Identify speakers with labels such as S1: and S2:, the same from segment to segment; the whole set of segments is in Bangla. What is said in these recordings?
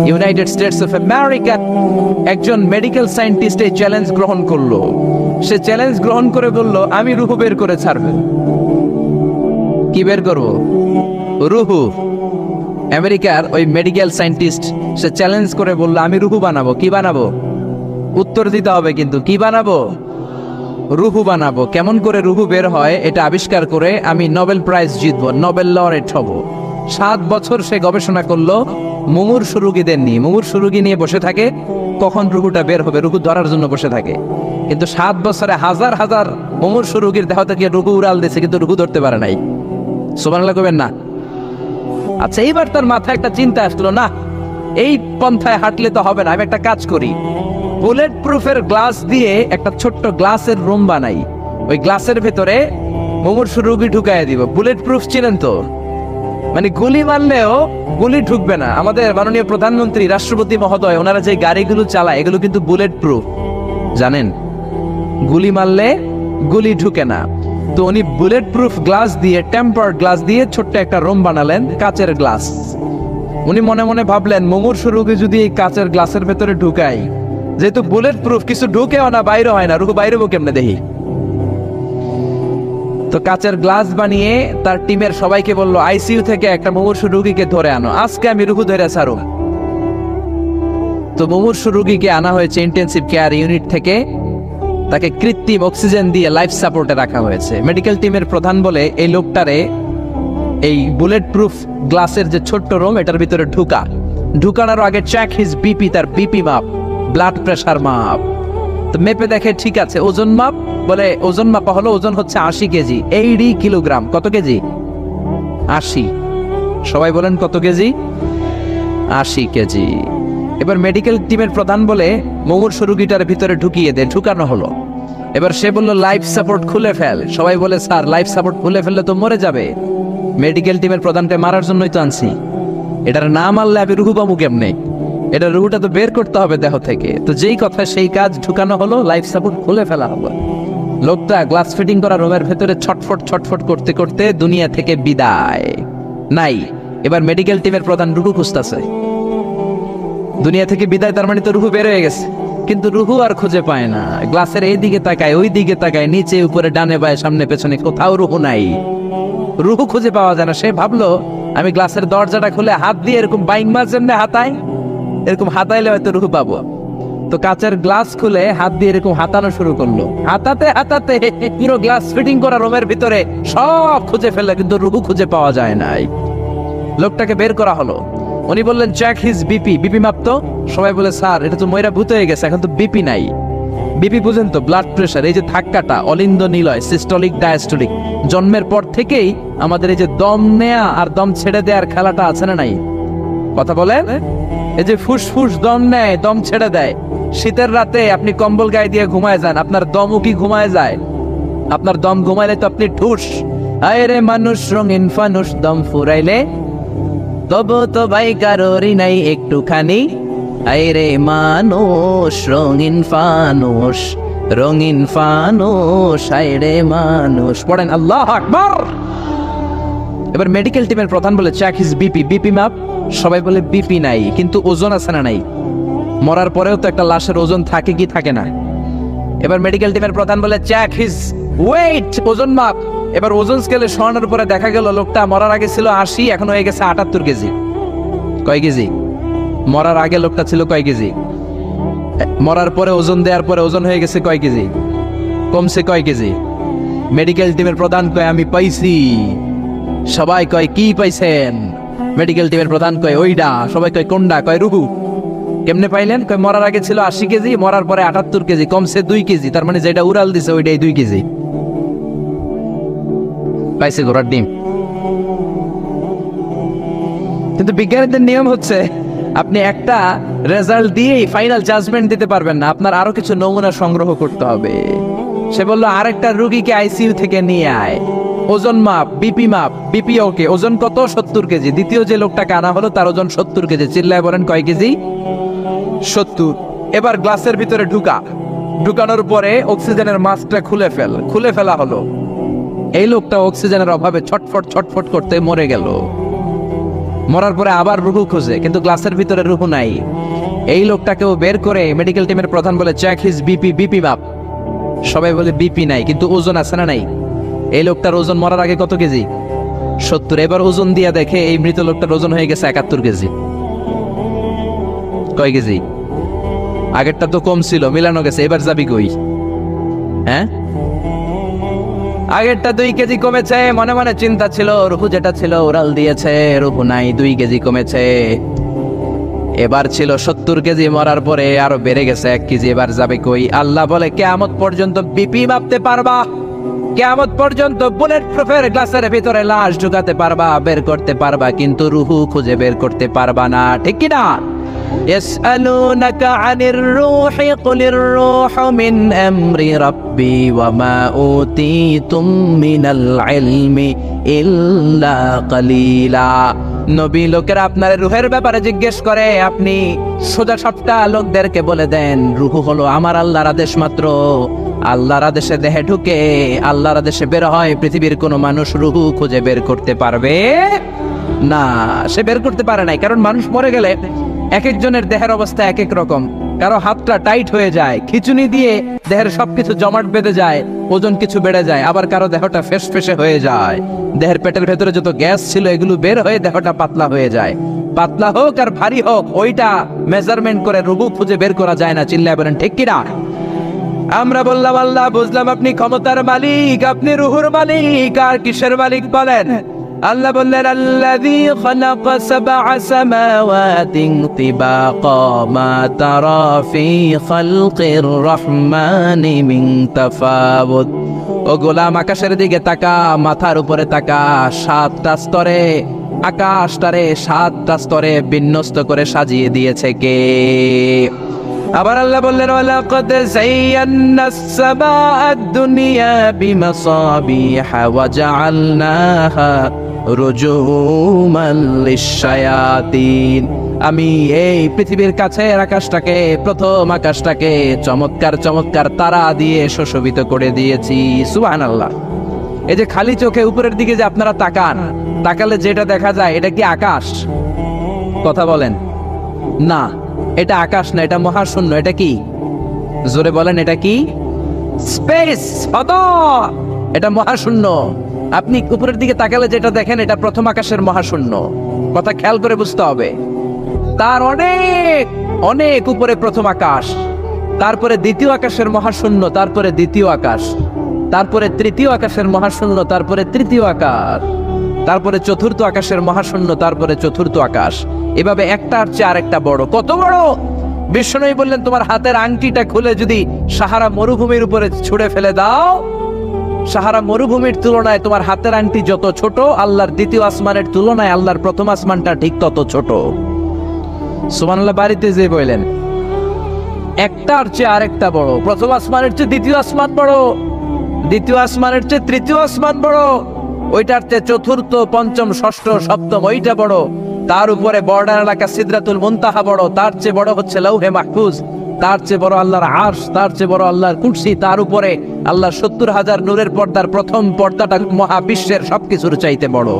S1: ইউনাইটেড স্টেটস অফ আমেরিকা একজন মেডিকেল সায়েন্টিস্ট এই চ্যালেঞ্জ গ্রহণ করলো। সে চ্যালেঞ্জ গ্রহণ করে বলল, আমি রুহু বের করে ছাড়বো। কি বের করব? রুহু। আমেরিকার ওই মেডিকেল সায়েন্টিস্ট সে চ্যালেঞ্জ করে বলল, আমি রুহু বানাবো। কি বানাবো? উত্তর দিতে হবে কিন্তু। কি বানাবো? রুহু বানাবো। কেমন করে রুহু বের হয় এটা আবিষ্কার করে আমি নোবেল প্রাইজ জিতবো, নোবেল লরেট হব। 7 বছর সে গবেষণা করলো, মুমূর্ষু রোগীদের নিয়ে। মুমূর্ষু রোগী নিয়ে বসে থাকে, কখন রুহুটা বের হবে, রুহু ধরার জন্য বসে থাকে। কিন্তু 7 বছরে হাজার হাজার মুমূর্ষু রোগীর দেহ থেকে রুহু উড়াল দিয়েছে, কিন্তু রুহু ধরতে পারে নাই। সুবহানাল্লাহ কইবেন না? আচ্ছা, এইবার তার মাথায় একটা চিন্তা আসলো, না এই পন্থায় হাঁটলে তো হবে না, আমি একটা কাজ করি। বুলেট প্রুফের গ্লাস দিয়ে একটা ছোট্ট গ্লাসের রুম বানাই, ওই গ্লাসের ভেতরে মুমূর্ষু রোগী ঢুকায় দিব। বুলেট প্রুফ চিনেন তো? মানে গুলি মারলেও গুলি ঢুকবে না। আমাদের মাননীয় প্রধানমন্ত্রী, রাষ্ট্রপতি মহোদয়, ওনারা যে গাড়িগুলো চালায় এগুলো কিন্তু বুলেট প্রুফ, জানেন? গুলি মারলে গুলি ঢুকে না। তো উনি বুলেট প্রুফ গ্লাস দিয়ে, টেম্পার্ড গ্লাস দিয়ে ছোট্ট একটা রুম বানালেন, কাচের গ্লাস। উনি মনে মনে ভাবলেন, মুমূর্ষু রোগী যদি এই কাচের গ্লাসের ভেতরে ঢুকাই, যেহেতু বুলেট প্রুফ, কিছু ঢুকেও না, বাইরে হয় না, রুহু বাইরে কেমনে দেখি। তো কাচের গ্লাস বানিয়ে তার টিমের সবাইকে বলল, আইসিইউ থেকে একটা মুমূর্ষু রোগীকে ধরে আনো, আজকে আমি রুহু ধরে ছাড়ো। তো মুমূর্ষু রোগীকে আনা হয়েছে ইন্টেনসিভ কেয়ার ইউনিট থেকে, তাকে কৃত্রিম অক্সিজেন দিয়ে লাইফ সাপোর্টে রাখা হয়েছে। মেডিকেল টিমের প্রধান বলে, এই লোকটারে এই বুলেট প্রুফ গ্লাসের যে ছোট্ট রুম, এটার ভিতরে ঢুকানোর আগে চেক হিজ বিপি, তার বিপি মাপ, ব্লাড প্রেশার মাপ। তো মেপে দেখে ঠিক আছে। ওজন মাপ, বলে ওজন মাপা হলো, ওজন হচ্ছে 80 কেজি, 80 কিলোগ্রাম। কত কেজি? 80। সবাই বলেন কত কেজি? 80 কেজি। এবার মেডিকেল টিমের প্রধান বলে, মুমূর্ষু রোগীটার ভিতরে ঢুকিয়ে দে। ঢুকানো হলো। এবার সে বলল, লাইফ সাপোর্ট খুলে ফেল। সবাই বলে, স্যার লাইফ সাপোর্ট খুলে ফেললে তো মরে যাবে। মেডিকেল টিমের প্রধানকে মারার জন্যই তো আনছি, এটার না মারলে আমি রুহু পাবো কেমনে? এটা রুহুটা তো বের করতে হবে দেহ থেকে। তো যেই কথা সেই কাজ, ঢুকানো হলো, লাইফ সাপোর্ট খুলে ফেলা হলো। লোকটা গ্লাস ফিটিং করা রুমের ভেতরে ছটফট ছটফট করতে করতে দুনিয়া থেকে বিদায় নাই। এবার মেডিকেল টিমের প্রধান রুহু খুঁজতেছে। দুনিয়া থেকে বিদায়, তার মানে তো রুহু বের হয়ে গেছে, কিন্তু রুহু আর খুঁজে পায় না। গ্লাসের এই দিকে তাকায়, ওই দিকে তাকায়, নিচে উপরে, ডানে বায়ে, সামনে পেছনে, কোথাও রুহু নাই। রুহু খুঁজে পাওয়া যায় না। সে ভাবলো, আমি গ্লাসের দরজাটা খুলে হাত দিয়ে এরকম বাইং মাছ যেমনি হাতায়, এরকম হাতাইলে হয়তো রুহু পাবো। তো কাচের গ্লাস খুলে হাত দিয়ে এরকম হাতানো শুরু করলো। হাতাতে হাতাতে পুরো গ্লাস ফিটিং করা রুমের ভিতরে সব খুঁজে ফেললো, কিন্তু রুহু খুঁজে পাওয়া যায় নাই। লোকটাকে বের করা হলো। উনি বললেন, চেক হিজ বিপি। বিপি মাপতো। সবাই বলে, স্যার এটা তো ময়রা ভূত হয়ে গেছে, এখন তো বিপি নাই। বিপি বুঝেন তো? Blood pressure. এই যে ধাক্কাটা, অলিন্দ নিলয়, সিস্টোলিক ডায়াস্টোলিক। জন্মের পর থেকেই আমাদের এই যে দম নেয়া আর দম ছেড়ে দেওয়ার খেলাটা আছে না নাই? কথা বলেন। এই যে ফুসফুস দম নেয়, দম ছেড়ে দেয়। শীতের রাতে আপনি কম্বল গায়ে দিয়ে ঘুমায় যান, আপনার দমও কি ঘুমায় যায়? আপনার দম ঘুমাইলে তো আপনি ঠুস। আয় রে মানুষ রঙিন ফানুস, দম ফুরাইলে তবু তো ভাই কারোরই নাই একটুখানি। আয় রে মানুষ রঙিন ফানুস, রঙিন ফানুস, আয় রে মানুষ। পড়েন আল্লাহু আকবার। এবার মেডিকেল টিমের প্রধান বলে, চেক হিজ বিপি। বিপি মাপ। সবাই বলে, বিপি নাই, কিন্তু ওজন আছে না নাই? মরার পরেও তো একটা লাশের ওজন থাকে কি থাকে না? এবার মেডিকেল টিমের প্রধান বলে, চেক হিজ ওয়েট। ওজন মাপ। এবার ওজন স্কেলে শোয়ানোর পরে দেখা গেল লোকটা মরার আগে ছিল 80, এখন হয়ে গেছে 78 কেজি। কয় কেজি? মরার আগে লোকটা ছিল কয় কেজি? মরার পরে ওজন দেওয়ার পরে ওজন হয়ে গেছে কয় কেজি? কমছে কয় কেজি? মেডিকেল টিমের প্রধান কয়, আমি পাইছি। সবাই কয়, কি পাইছেন? মেডিকেল টিমের প্রধান কয়, ওইডা। সবাই কয়, কোনডা? কয়, রুহু। কেমনে পাইলেন? কয়, মরার আগে ছিল 80 কেজি, মরার পরে 78 কেজি, কমছে 2 কেজি। তার মানে যেটা উড়াল দিছে ওইটাই 2 কেজি। পাইছে ঘোড়ার ডিম। কিন্তু বিজ্ঞানীদের নিয়ম হচ্ছে, আপনি একটা রেজাল্ট দিয়েই ফাইনাল জাজমেন্ট দিতে পারবেন না, আপনার আরো কিছু নমুনা সংগ্রহ করতে হবে। সে বলল, আরেকটা রোগীকে আইসিইউ থেকে নিয়ে আয়, ওজন মাপ, বিপি মাপ। বিপি ওকে, ওজন কত? 70 কেজি। দ্বিতীয় যে লোকটাকে আনা হলো তার ওজন 70 কেজি। চিল্লায় বলেন, কয় কেজি? 70। এবার গ্লাসের ভিতরে ঢুকানোর পরে অক্সিজেনের মাস্কটা খুলে ফেলা হলো। এই লোকটা অক্সিজেনের অভাবে ছটফট ছটফট করতে মরে গেল। মরার পরে আবার রুহু খোঁজে, কিন্তু গ্লাসের ভিতরে রুহু নাই। এই লোকটাকেও বের করে মেডিকেল টিমের প্রধান বলে চেক হিজ বিপি মাপ। সবাই বলে বিপি নাই, কিন্তু ওজন আছে না নাই? এই লোকটার ওজন মরার আগে কত কেজি? 70। এবার ওজন দিয়া দেখে এই মৃত লোকটার ওজন হয়ে গেছে 71 কেজি। কয় কেজি? আগেরটা তো কম ছিল, মিলানো গেছে। এবার যাবি কই? হ্যাঁ, আগেরটা 2 কেজি কমেছে। মনে মনে চিন্তা ছিল, রুহু যেটা ছিল ওরাল দিয়েছে, রুহু নাই, 2 কেজি কমেছে। এবার ছিল 70 কেজি, মরার পরে আরো বেড়ে গেছে 1 কেজি। এবার যাবে কই? আল্লাহ বলে কিয়ামত পর্যন্ত বিপি মাপতে পারবা, কিয়ামত পর্যন্ত বুলেট প্রুফের গ্লাসের ভিতরে লাশ ঢুকাতে পারবা, বের করতে পারবা, কিন্তু রুহু খুঁজে বের করতে পারবা না। ঠিক কি না? يسألونك عن الروح قل الروح من أمر ربي وما أوتيتم من العلم إلا قليلا। নবী লোকেরা আপনার রুহের ব্যাপারে জিজ্ঞেস করে, আপনি সোজা সাপটা লোকদেরকে বলে দেন রুহু হলো আমার আল্লাহর আদেশ মাত্র। আল্লাহর আদেশে দেহে ঢুকে, আল্লাহর আদেশে বের হয়। পৃথিবীর কোনো মানুষ রুহু খুঁজে বের করতে পারবে না। সে বের করতে পারে নাই, কারণ মানুষ মরে গেলে এক একজনের দেহের অবস্থা এক এক রকম। কারো হাতটা টাইট হয়ে যায়, খিচুনি দিয়ে দেহের সবকিছু জমাট বেঁধে যায়, ওজন কিছু বেড়ে যায়। আবার কারো দেহটা ফেসফেসে হয়ে যায়, দেহের পেটের ভেতরে যত গ্যাস ছিল এগুলো বের হয়ে দেহটা পাতলা হয়ে যায়। পাতলা হোক আর ভারী হোক, ওইটা মেজারমেন্ট করে রুহু খুঁজে বের করা যায় না। চিল্লায় বলেন ঠিক কিনা? আমরা বললাম আল্লাহ, বুঝলাম আপনি ক্ষমতার মালিক, আপনি রুহুর মালিক, আর কিসের মালিক বলেন? আল্লাহ বললেন আল্লাযী খালাকা সাবআ সামাওয়াতিন তিবাকা মা তারা ফি খালকির রহমানি মিন তাফাউত। ও গোলাম, আকাশের দিকে তাকা, মাথার উপরে তাকা। 7টা স্তরে আকাশটারে 7টা স্তরে বিন্যস্ত করে সাজিয়ে দিয়েছে কে? আবার আল্লাহ বললেন ওয়ালাকাদ যায়্যানাস সামাআদ দুনিয়া বিমাসাবিহা ওয়া জাআলনাহা রুজুমান লিশ-শায়াতিন। আমি এই পৃথিবীর কাছের আকাশটাকে, প্রথম আকাশটাকে চমৎকার চমৎকার তারা দিয়ে সুশোভিত করে দিয়েছি। সুবহানাল্লাহ। এই যে খালি চোখে উপরের দিকে যে আপনারা তাকান, তাকালে যেটা দেখা যায় এটা কি আকাশ? কথা বলেন না, এটা আকাশ না, এটা মহাশূন্য। এটা কি? জোরে বলেন, এটা কি? স্পেস, এটা মহাশূন্য। আপনি উপরের দিকে তাকালে যেটা দেখেন এটা প্রথম আকাশের মহাশূন্য। কথা খেয়াল করে বুঝতে হবে। তার অনেক অনেক উপরে প্রথম আকাশ, তারপরে দ্বিতীয় আকাশের মহাশূন্য, তারপরে দ্বিতীয় আকাশ, তারপরে তৃতীয় আকাশের মহাশূন্য, তারপরে তৃতীয় আকাশ, তারপরে চতুর্থ আকাশের মহাশূন্য, তারপরে চতুর্থ আকাশ। এভাবে একটার চেয়ে আরেকটা বড়। কত বড়? বিষ্ণু বললেন তোমার হাতের আংটিটা খুলে যদি সাহারা মরুভূমির উপরে ছুঁড়ে ফেলে দাও, সাহারা মরুভূমির তুলনায় তোমার হাতের আংটি যত ছোট, আল্লাহর দ্বিতীয় আসমানের তুলনায় আল্লাহর প্রথম আসমানটা ঠিক তত ছোট। সুবহানাল্লাহ। বাড়িতে যে বললেন একটার চেয়ে আরেকটা বড়। প্রথম আসমানের চেয়ে দ্বিতীয় আসমান বড়, দ্বিতীয় আসমানের চেয়ে তৃতীয় আসমান বড়, ওইটার চেয়ে চতুর্থ, পঞ্চম, ষষ্ঠ, সপ্তম ওইটা বড়। তার উপরে বর্ডার এলাকা সিদরাতুল মুনতাহা বড়, তার চেয়ে বড় হচ্ছে লাউহে মাহফুজ, তার চেয়ে বড় আল্লাহর আরশ, তার চেয়ে বড় আল্লাহর কুরসি, তার উপরে আল্লাহর 70,000 নূরের পর্দার প্রথম পর্দাটা মহাবিশ্বের সবকিছুর চাইতে বড়।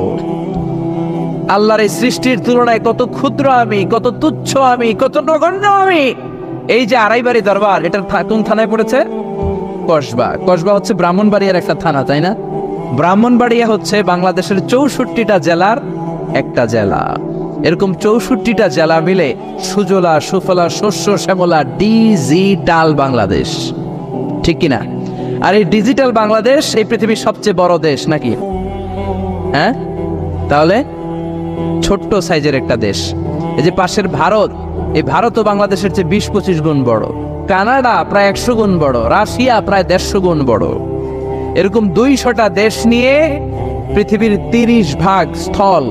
S1: আল্লাহর এই সৃষ্টির তুলনায় কত ক্ষুদ্র আমি, কত তুচ্ছ আমি, কত নগণ্য আমি। এই যে আড়াইবাড়ি দরবার, এটা কোন থানায় পড়েছে? কসবা। কসবা হচ্ছে ব্রাহ্মণবাড়িয়ার একটা থানা, তাই না? ব্রাহ্মণবাড়িয়া হচ্ছে বাংলাদেশের 64টা জেলার একটা জেলা। এরকম 64টা জেলা মিলে সুজলা সুফলা শস্য শ্যামলা ডিজিটাল বাংলাদেশ। ঠিক কিনা? আর এই ডিজিটাল বাংলাদেশ এই পৃথিবীর সবচেয়ে বড় দেশ নাকি? হ্যাঁ, তাহলে ছোট্ট সাইজের একটা দেশ। এই যে পাশের ভারত, এই ভারতও বাংলাদেশের চেয়ে 20-25 গুণ বড়। কানাডা প্রায় 100 গুণ বড়, রাশিয়া প্রায় 150 গুণ বড়। এরকম 200টা দেশ নিয়ে পৃথিবীর 30 ভাগ স্থল,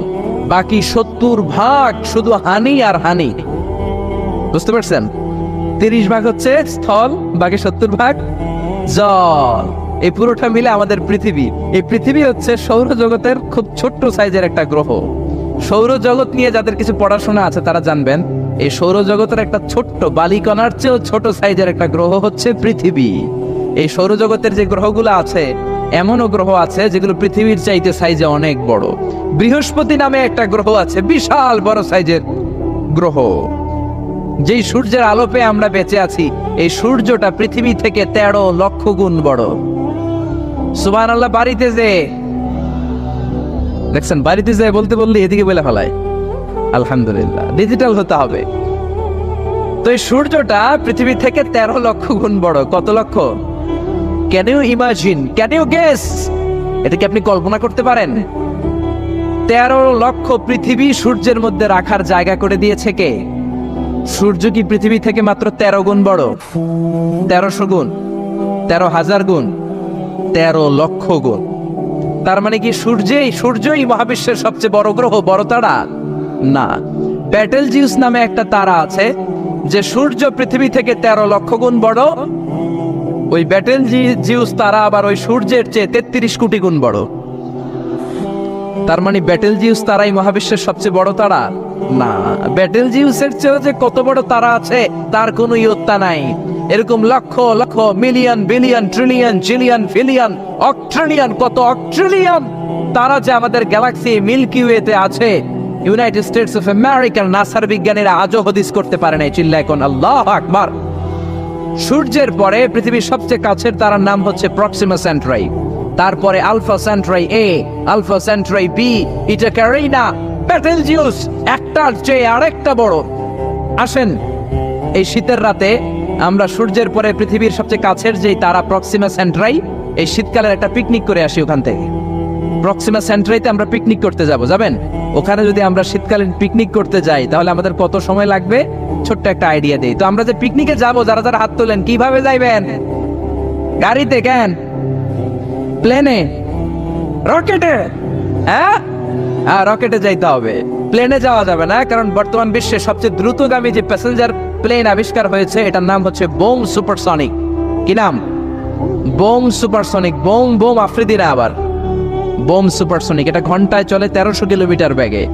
S1: বাকি 70 ভাগ শুধু হানি আর হানি। বুঝতে পারছেন? 30 ভাগ হচ্ছে স্থল, বাকি 70 ভাগ জল। এই পুরোটা মিলে আমাদের পৃথিবী। এই পৃথিবী হচ্ছে সৌরজগতের খুব ছোট্ট সাইজের একটা গ্রহ। সৌরজগৎ নিয়ে যাদের কিছু পড়াশোনা আছে তারা জানবেন, এই সৌরজগতের একটা ছোট্ট বালিকণার চেয়েও ছোট সাইজের একটা গ্রহ হচ্ছে পৃথিবী। এই সৌরজগতের যে গ্রহগুলো আছে এমনও গ্রহ আছে যেগুলো পৃথিবীর চাইতে সাইজে অনেক বড়। বৃহস্পতি নামে একটা গ্রহ আছে, বিশাল বড় সাইজের গ্রহ। যেই সূর্যের আলো পেয়ে আমরা বেঁচে আছি, এই সূর্যটা পৃথিবী থেকে 13 লক্ষ গুণ বড়। সুবহানাল্লাহ। বাড়িতে যে দেখছেন, বাড়িতে যে বলতে বললে এদিকে বলে ফেলায়। আলহামদুলিল্লাহ, ডিজিটাল হতে হবে। তো এই সূর্যটা পৃথিবী থেকে 13 লক্ষ গুণ বড়। কত লক্ষ? Can you imagine, can you guess? এটা কি আপনি কল্পনা করতে পারেন? 13 লক্ষ পৃথিবী সূর্যের মধ্যে রাখার জায়গা করে দিয়েছে কে? সূর্য কি পৃথিবী থেকে মাত্র 13 গুণ বড়? 1300 গুণ, 13,000 গুণ, 13 লক্ষ গুণ। তার মানে কি সূর্যই মহাবিশ্বের সবচেয়ে বড় গ্রহ, বড় তারা? না। ব্যাটেলজিউস নামে একটা তারা আছে, যে সূর্য পৃথিবী থেকে 13 লক্ষ গুণ বড়। ওই ব্যাটেলজিউস তারা আবার ওই সূর্যের চেয়ে 33 কোটি গুণ বড়। তার মানে ব্যাটেলজিউস তারাই মহাবিশ্বের সবচেয়ে বড় তারা? না। ব্যাটেলজিউসের চেয়েও যে কত বড় তারা আছে তার কোনো ইয়ত্তা নাই। এরকম lakh lakh, million, billion, trillion, zillion, ফিলিয়ন, অক্ট্রিলিয়ন, কত অক্ট্রিলিয়ন তারা যে আমাদের গ্যালাক্সি মিল্কি ওয়েতে আছে, ইউনাইটেড স্টেটস অফ আমেরিকার নাসার বিজ্ঞানীরা আজও হদিস করতে পারে নাই। চিল্লায় কোন আল্লাহু আকবার। সূর্যের পরে পৃথিবীর সবচেয়ে কাছের তারার নাম হচ্ছে প্রক্সিমা সেন্ট্রাই, তারপরে আলফা সেন্ট্রাই এ, আলফা সেন্ট্রাই বি, ইটা ক্যারিনা, ব্যাটেলজিউস একটার চেয়ে আরেকটা বড়। আসেন, এই শীতের রাতে আমরা সূর্যের পরে পৃথিবীর সবচেয়ে কাছের যেই তারা প্রক্সিমা সেন্ট্রাই, এই শীতকালের একটা পিকনিক করে আসি ওখান থেকে। প্রক্সিমা সেন্ট্রাইতে আমরা পিকনিক করতে যাবেন? ওখানে যদি আমরা শীতকালীন পিকনিক করতে যাই তাহলে আমাদের কত সময় লাগবে? ছোট্ট একটা আইডিয়া দেই। তো আমরা যে পিকনিকে যাব, যারা যারা হাত তোলেন, কিভাবে যাইবেন? গাড়িতে? কেন? প্লেনে? রকেটে? হ্যাঁ, রকেটে যাইতে হবে, প্লেনে যাওয়া যাবে না। কারণ বর্তমান বিশ্বের সবচেয়ে দ্রুতগামী যে প্যাসেঞ্জার প্লেন আবিষ্কার হয়েছে, এটার নাম হচ্ছে বোম সুপারসনিক। কি নাম? Bomb supersonic. বোম আফ্রিদি না, আবার বোম সুপারসনিক। এটা ঘন্টায় চলে 1300 কিলোমিটার বেগে।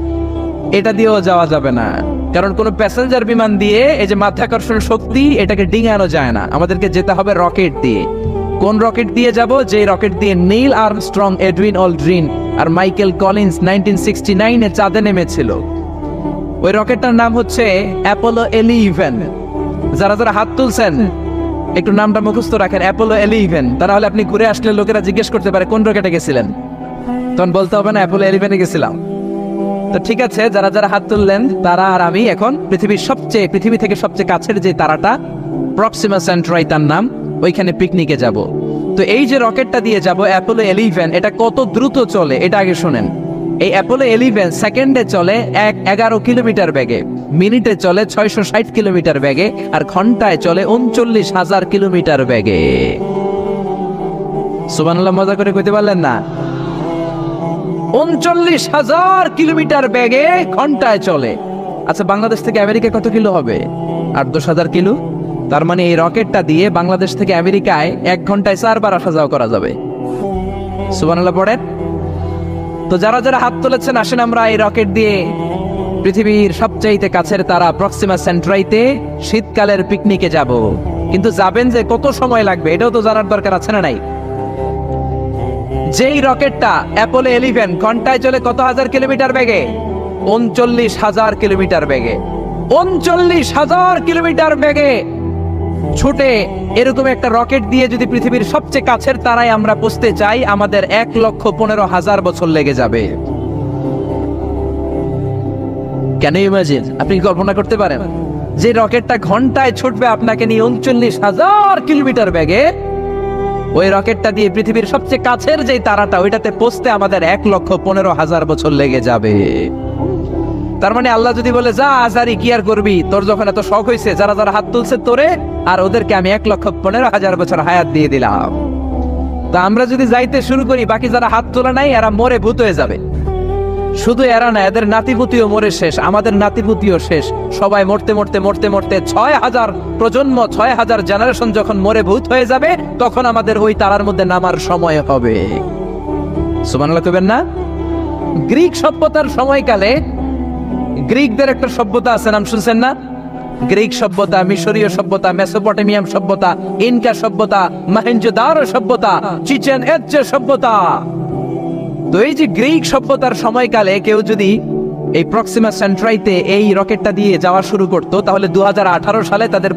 S1: এটা দিয়েও যাওয়া যাবে না, কারণ কোন প্যাসেঞ্জার বিমান দিয়ে এই যে মাধ্যাকর্ষণ শক্তি, এটাকে ডিঙানো যায় না। আমাদেরকে যেতে হবে রকেট দিয়ে। কোন রকেট দিয়ে যাব? যে রকেট দিয়ে নীল আর্মস্ট্রং, এডউইন অলড্রিন আর মাইকেল কলিন্স 1969 চাঁদে নেমেছিল। ওই রকেটটার নাম হচ্ছে অ্যাপোলো 11। যারা যারা হাত তুলছেন একটু নামটা মুখস্থ রাখেন, অ্যাপোলো 11। তাহলে আপনি ঘুরে আসলে লোকেরা জিজ্ঞেস করতে পারে কোন রকেটে গেছিলেন, তখন বলতে হবে না অ্যাপোলো 11 গেছিলাম। তো ঠিক আছে, যারা যারা হাত তুললেন তারা আর আমি এখন পৃথিবী থেকে সবচেয়ে কাছের যে তারাটা প্রক্সিমা সেন্ট্রাই তার নাম, ওইখানে পিকনিকে যাব। তো এই যে রকেটটা দিয়ে যাব অ্যাপোলো 11, এটা কত দ্রুত চলে এটা আগে শুনেন। এই অ্যাপোলো 11 সেকেন্ডে চলে 11 কিলোমিটার বেগে, মিনিটে চলে 660 কিলোমিটার বেগে, আর ঘন্টায় চলে 39,000 কিলোমিটার বেগে। সুবহানাল্লাহ, মজা করে কইতে পারলেন না? 39,000 কিলোমিটার বেগে ঘন্টায় চলে। আচ্ছা, বাংলাদেশ থেকে আমেরিকা কত কিলো হবে? 8-10,000 কিলো। তার মানে এই রকেটটা দিয়ে বাংলাদেশ থেকে আমেরিকায় 1 ঘন্টায় 4 বার আসা যাওয়া করা যাবে। সুবহানাল্লাহ পড়েন। তো যারা যারা হাত তুলেছেন, আসেন আমরা এই রকেট দিয়ে পৃথিবীর সবচেয়ে কাছের তারা প্রক্সিমা সেন্ট্রাইতে শীতকালের পিকনিকে যাব। কিন্তু যাবেন যে কত সময় লাগবে এটাও তো জানার দরকার আছে না নাই? যেই রকেটটা অ্যাপোলো 11 ঘন্টায় চলে কত হাজার কিলোমিটার বেগে? 39,000 কিলোমিটার বেগে। 39,000 কিলোমিটার বেগে ছুটে এরকম একটা রকেট দিয়ে যদি পৃথিবীর সবচেয়ে কাছের তারায় আমরা পৌঁছতে চাই, আমাদের 1,15,000 বছর লেগে যাবে। কেন ইমাজিন? আপনি কল্পনা করতে পারেন যে রকেটটা ঘন্টায় ছুটবে আপনাকে নিয়ে 39,000 কিলোমিটার বেগে, ওই রকেটটা দিয়ে পৃথিবীর সবচেয়ে কাছের যে তারাটা ওইটাতে পৌঁছতে আমাদের 1,15,000 বছর লেগে যাবে। তার মানে আল্লাহ যদি বলে যা আজারি কি আর করবি, তোর যখন এত শখ হয়েছে, যারা যারা হাত তুলছে তোরে আর ওদেরকে আমি 1,15,000 বছর হায়াত দিয়ে দিলাম। তা আমরা যদি যাইতে শুরু করি, বাকি যারা হাত তোলা নাই এরা মরে ভূত হয়ে যাবে। শুধু এরা না, এদের নাতিপুতিও মরে শেষ, আমাদের নাতিপুতিও শেষ। সবাই মরতে মরতে মরতে মরতে 6,000 প্রজন্ম, 6,000 জেনারেশন যখন মরে ভূত হয়ে যাবে, তখন আমাদের ওই তারার মধ্যে নামার সময় হবে। সুবহানাল্লাহ কইবেন না? গ্রিক সভ্যতার সময়কালে গ্রিকদের একটা সভ্যতা আছে, নাম শুনছেন না? গ্রিক সভ্যতা, মিশরীয় সভ্যতা, মেসোপটেমিয়াম সভ্যতা, ইনকা সভ্যতা, মহেঞ্জোদারো সভ্যতা, চিচেন ইৎজা সভ্যতা। তো এই যে গ্রিক সভ্যতার সময়কালে কেউ যদি এই প্রক্সিমা সেন্ট্রাইতে এই রকেটটা দিয়ে যাওয়া শুরু করত, তাহলে 2018 সালে তাদের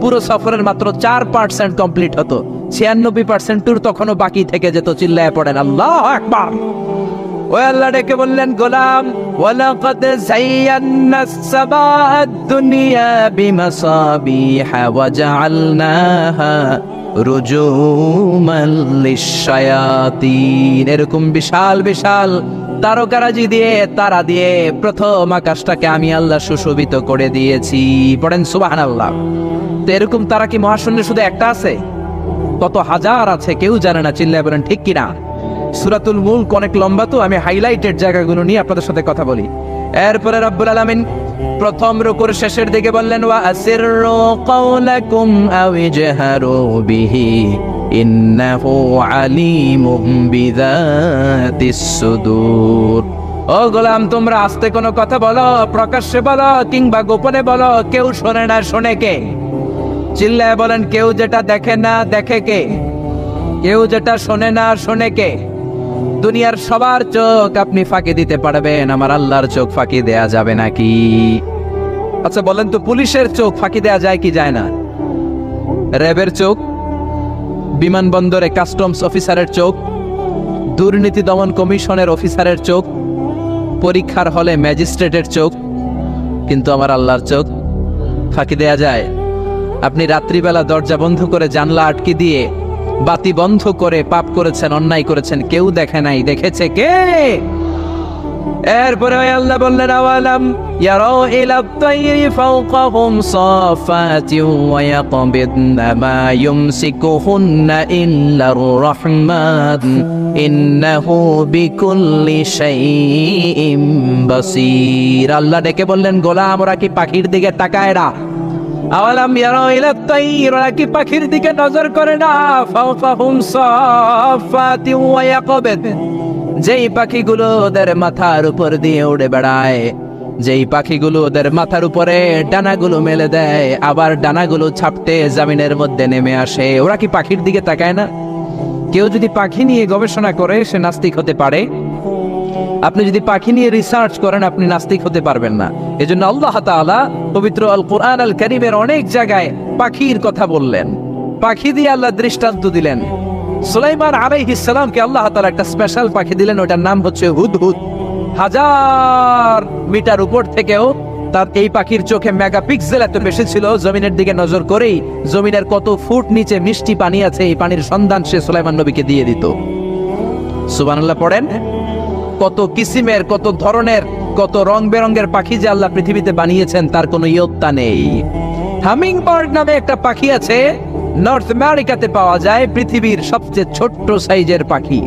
S1: পুরো সফরের মাত্র 4% কমপ্লিট হতো। 96% ট্যুর তখনও বাকি থেকে যেত। চিল্লায় পড়েন আল্লাহু আকবার। ওই আল্লাহ ডেকে বললেন, গোলাম ওয়ালাকাদ যায়্যানাস সামাআদ দুনিয়া বিমাসাবিহা ওয়া জাআলনাহা রুজুমান লিশ-শায়াতিন। এরকম বিশাল বিশাল তারকারাজি দিয়ে, তারা দিয়ে প্রথম আকাশটাকে আমি আল্লাহ সুশোভিত করে দিয়েছি। পড়েন সুবহানাল্লাহ। তো এরকম তারা কি মহাশূন্যে শুধু একটা আছে? কত হাজার আছে কেউ জানে না। চিল্লায় বলেন ঠিক কিনা? সূরাতুল মুলক অনেক লম্বা, তো আমি হাইলাইটেড জায়গাগুলো নিয়ে আপনাদের সাথে কথা বলি। এরপরে রব্বুল আলামিন প্রথম রুকুর শেষের দিকে বললেন, ওয়া আসিররু কাওলাকুম আও ইজহারু বিহি ইন্নাহু আলিমুম বিযাতিস সুদূর। ও গোলাম, তোমরা আস্তে কোনো কথা বলো, প্রকাশ্যে বলো কিংবা গোপনে বলো, কেউ শোনে না, শোনে কে? চিল্লায় বলেন, কেউ যেটা দেখে না দেখে কে? কেউ যেটা শোনে না শোনে কে? দুনিয়ার সবার চোখ আপনি ফাঁকি দিতে পারবেন, আমার আল্লাহর চোখ ফাঁকি দেয়া যাবে নাকি? আচ্ছা বলেন তো, পুলিশের চোখ ফাঁকি দেয়া যায় কি যায় না? র্যাবের চোখ, বিমানবন্দরে কাস্টমস অফিসারের চোখ, দুর্নীতি দমন কমিশনের অফিসারের চোখ, পরীক্ষার হলে ম্যাজিস্ট্রেটের চোখ, কিন্তু আমার আল্লাহর চোখ ফাঁকি দেয়া যায়? আপনি রাত্রিবেলা দরজা বন্ধ করে, জানলা আটকে দিয়ে, বাতি বন্ধ করে পাপ করেছেন, অন্যায় করেছেন, কেউ দেখে নাই, দেখেছে কে? এরপরে আল্লাহ বললেন, আওয়ালাম ইয়ারাউ ইলাত তায়রি ফাওকাহুম সাফাতিন ওয়া ইয়াকবিদনা মা ইউমসিকুহুন্না ইল্লার রাহমান ইন্নাহু বিকুল্লি শাইইন বাসীর। আল্লাহ ডেকে বললেন, গোলাম ওরা কি পাখির দিকে তাকায় না? আওয়ালাম ইয়ারাউ ইলাত তায়র, ওরা কি পাখির দিকে নজর করে না? ফাওকাহুম সাফাতিন ওয়া ইয়াকবিদ, যেই পাখিগুলো ওদের মাথার উপর দিয়ে উড়ে বেড়ায়, যেই পাখিগুলো ওদের মাথার উপরে ডানাগুলো মেলে দেয়, আবার ডানাগুলো ছাপটে জমিনের মধ্যে নেমে আসে, ওরা কি পাখির দিকে তাকায় না? কেউ যদি পাখি নিয়ে গবেষণা করে সে নাস্তিক হতে পারে। আপনি যদি পাখি নিয়ে রিসার্চ করেন আপনি নাস্তিক হতে পারবেন না। এজন্য আল্লাহ তাআলা পবিত্র আল কোরআন আল কারীমের অনেক জায়গায় পাখির কথা বললেন, পাখি দিয়ে আল্লাহ দৃষ্টান্ত দিলেন। সুলাইমান আলাইহিস সালামকে আল্লাহ তাআলা একটা স্পেশাল পাখি দিলেন, ওটার নাম হচ্ছে হুদহুদ। 1000 মিটার উপর থেকেও তার এই পাখির চোখে মেগাপিক্সেল এত বেশি ছিল, জমিনের দিকে নজর করেই জমিনের কত ফুট নিচে মিষ্টি পানি আছে এই পানির সন্ধান সে সুলাইমান নবীকে দিয়ে দিত। সুবহানাল্লাহ পড়েন। কত কিসিমের, কত ধরনের, কত রং বেরঙের পাখি যে আল্লাহ পৃথিবীতে বানিয়েছেন তার কোনো ইয়ত্তা নেই। হামিং বার্ড নামে একটা পাখি আছে, নর্থ আমেরিকাতে পাওয়া যায়, পৃথিবীর সবচেয়ে ছোট্ট সাইজের পাখি।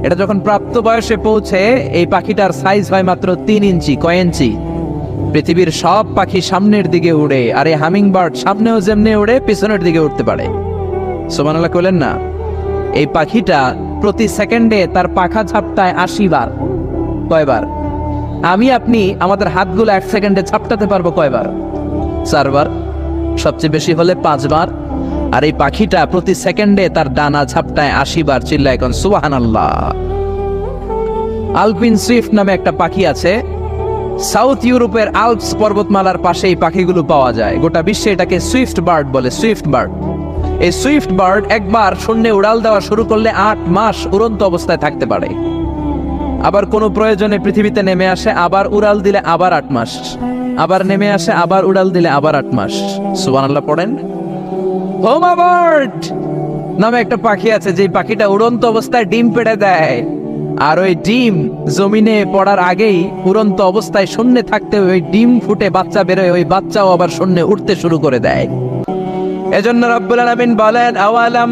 S1: এটা যখন প্রাপ্ত বয়সে পৌঁছে এই পাখিটার সাইজ হয় মাত্র 3 ইঞ্চি। কয় ইঞ্চি? পৃথিবীর সব পাখি সামনের দিকে উড়ে, আর এই হামিং বার্ড সামনেও যেমনি উড়ে পিছনের দিকে উঠতে পারে। সুবহানাল্লাহ কইলেন না? এই পাখিটা প্রতি সেকেন্ডে তার পাখা ঝাপটায় 80 বার। কয়বার? আমি আপনি আমাদের হাতগুলো 1 সেকেন্ডে ঝাপটাতে পারবো কয়বার? 4 বার, সবচেয়ে বেশি হলে 5 বার। আর এই পাখিটা প্রতি সেকেন্ডে তার ডানা ঝাপটায় 80 বার। চিল্লায় এখন সুবহানাল্লাহ। আলপিন সুইফট নামে একটা পাখি আছে, সাউথ ইউরোপের আল্পস পর্বতমালার পাশে এই পাখিগুলো পাওয়া যায়। গোটা বিশ্বে এটাকে সুইফট বার্ড বলে, সুইফট বার্ড। এই সুইফট বার্ড একবার শূন্যে উড়াল দেওয়া শুরু করলে 8 মাস উড়ন্ত অবস্থায় থাকতে পারে। আবার কোনো প্রয়োজনে পৃথিবীতে নেমে আসে, আবার উড়াল দিলে আবার 8 মাস, আবার নেমে আসে, আবার উড়াল দিলে আবার 8 মাস। সুবহানাল্লাহ পড়েন। হোমা বার্ড নামে একটা পাখি আছে, যে পাখিটা উড়ন্ত অবস্থায় ডিম পেড়ে দেয়, আর ওই ডিম জমিনে পড়ার আগেই উড়ন্ত অবস্থায় শূন্যে থাকতে ওই ডিম ফুটে বাচ্চা বেরোয়, ওই বাচ্চাও আবার শূন্যে উঠতে শুরু করে দেয়। এজন্য রব্বুল আলামিন বলেন, আওয়ালাম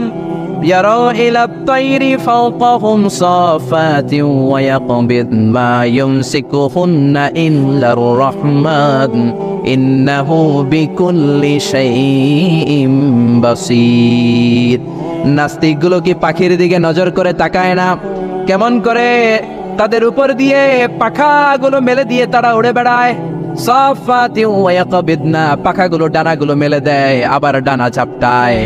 S1: ইয়ারাউ ইলাত তায়রি ফাওকাহুম সাফাতিন ওয়া ইয়াকবিদ মা ইউমসিকুহুন্না ইল্লার রাহমান ইন্নাহু বিকুল্লি শাইইন বাসীর। নাস্তিকগুলো কি পাখির দিকে নজর করে তাকায় না? কেমন করে তাদের উপর দিয়ে পাখাগুলো মেলে দিয়ে তারা উড়ে বেড়ায়। সাফাতিন ওয়া ইয়াকবিদনা, পাখাগুলো ডানাগুলো মেলে দেয় আবার ডানা ঝাপটায়।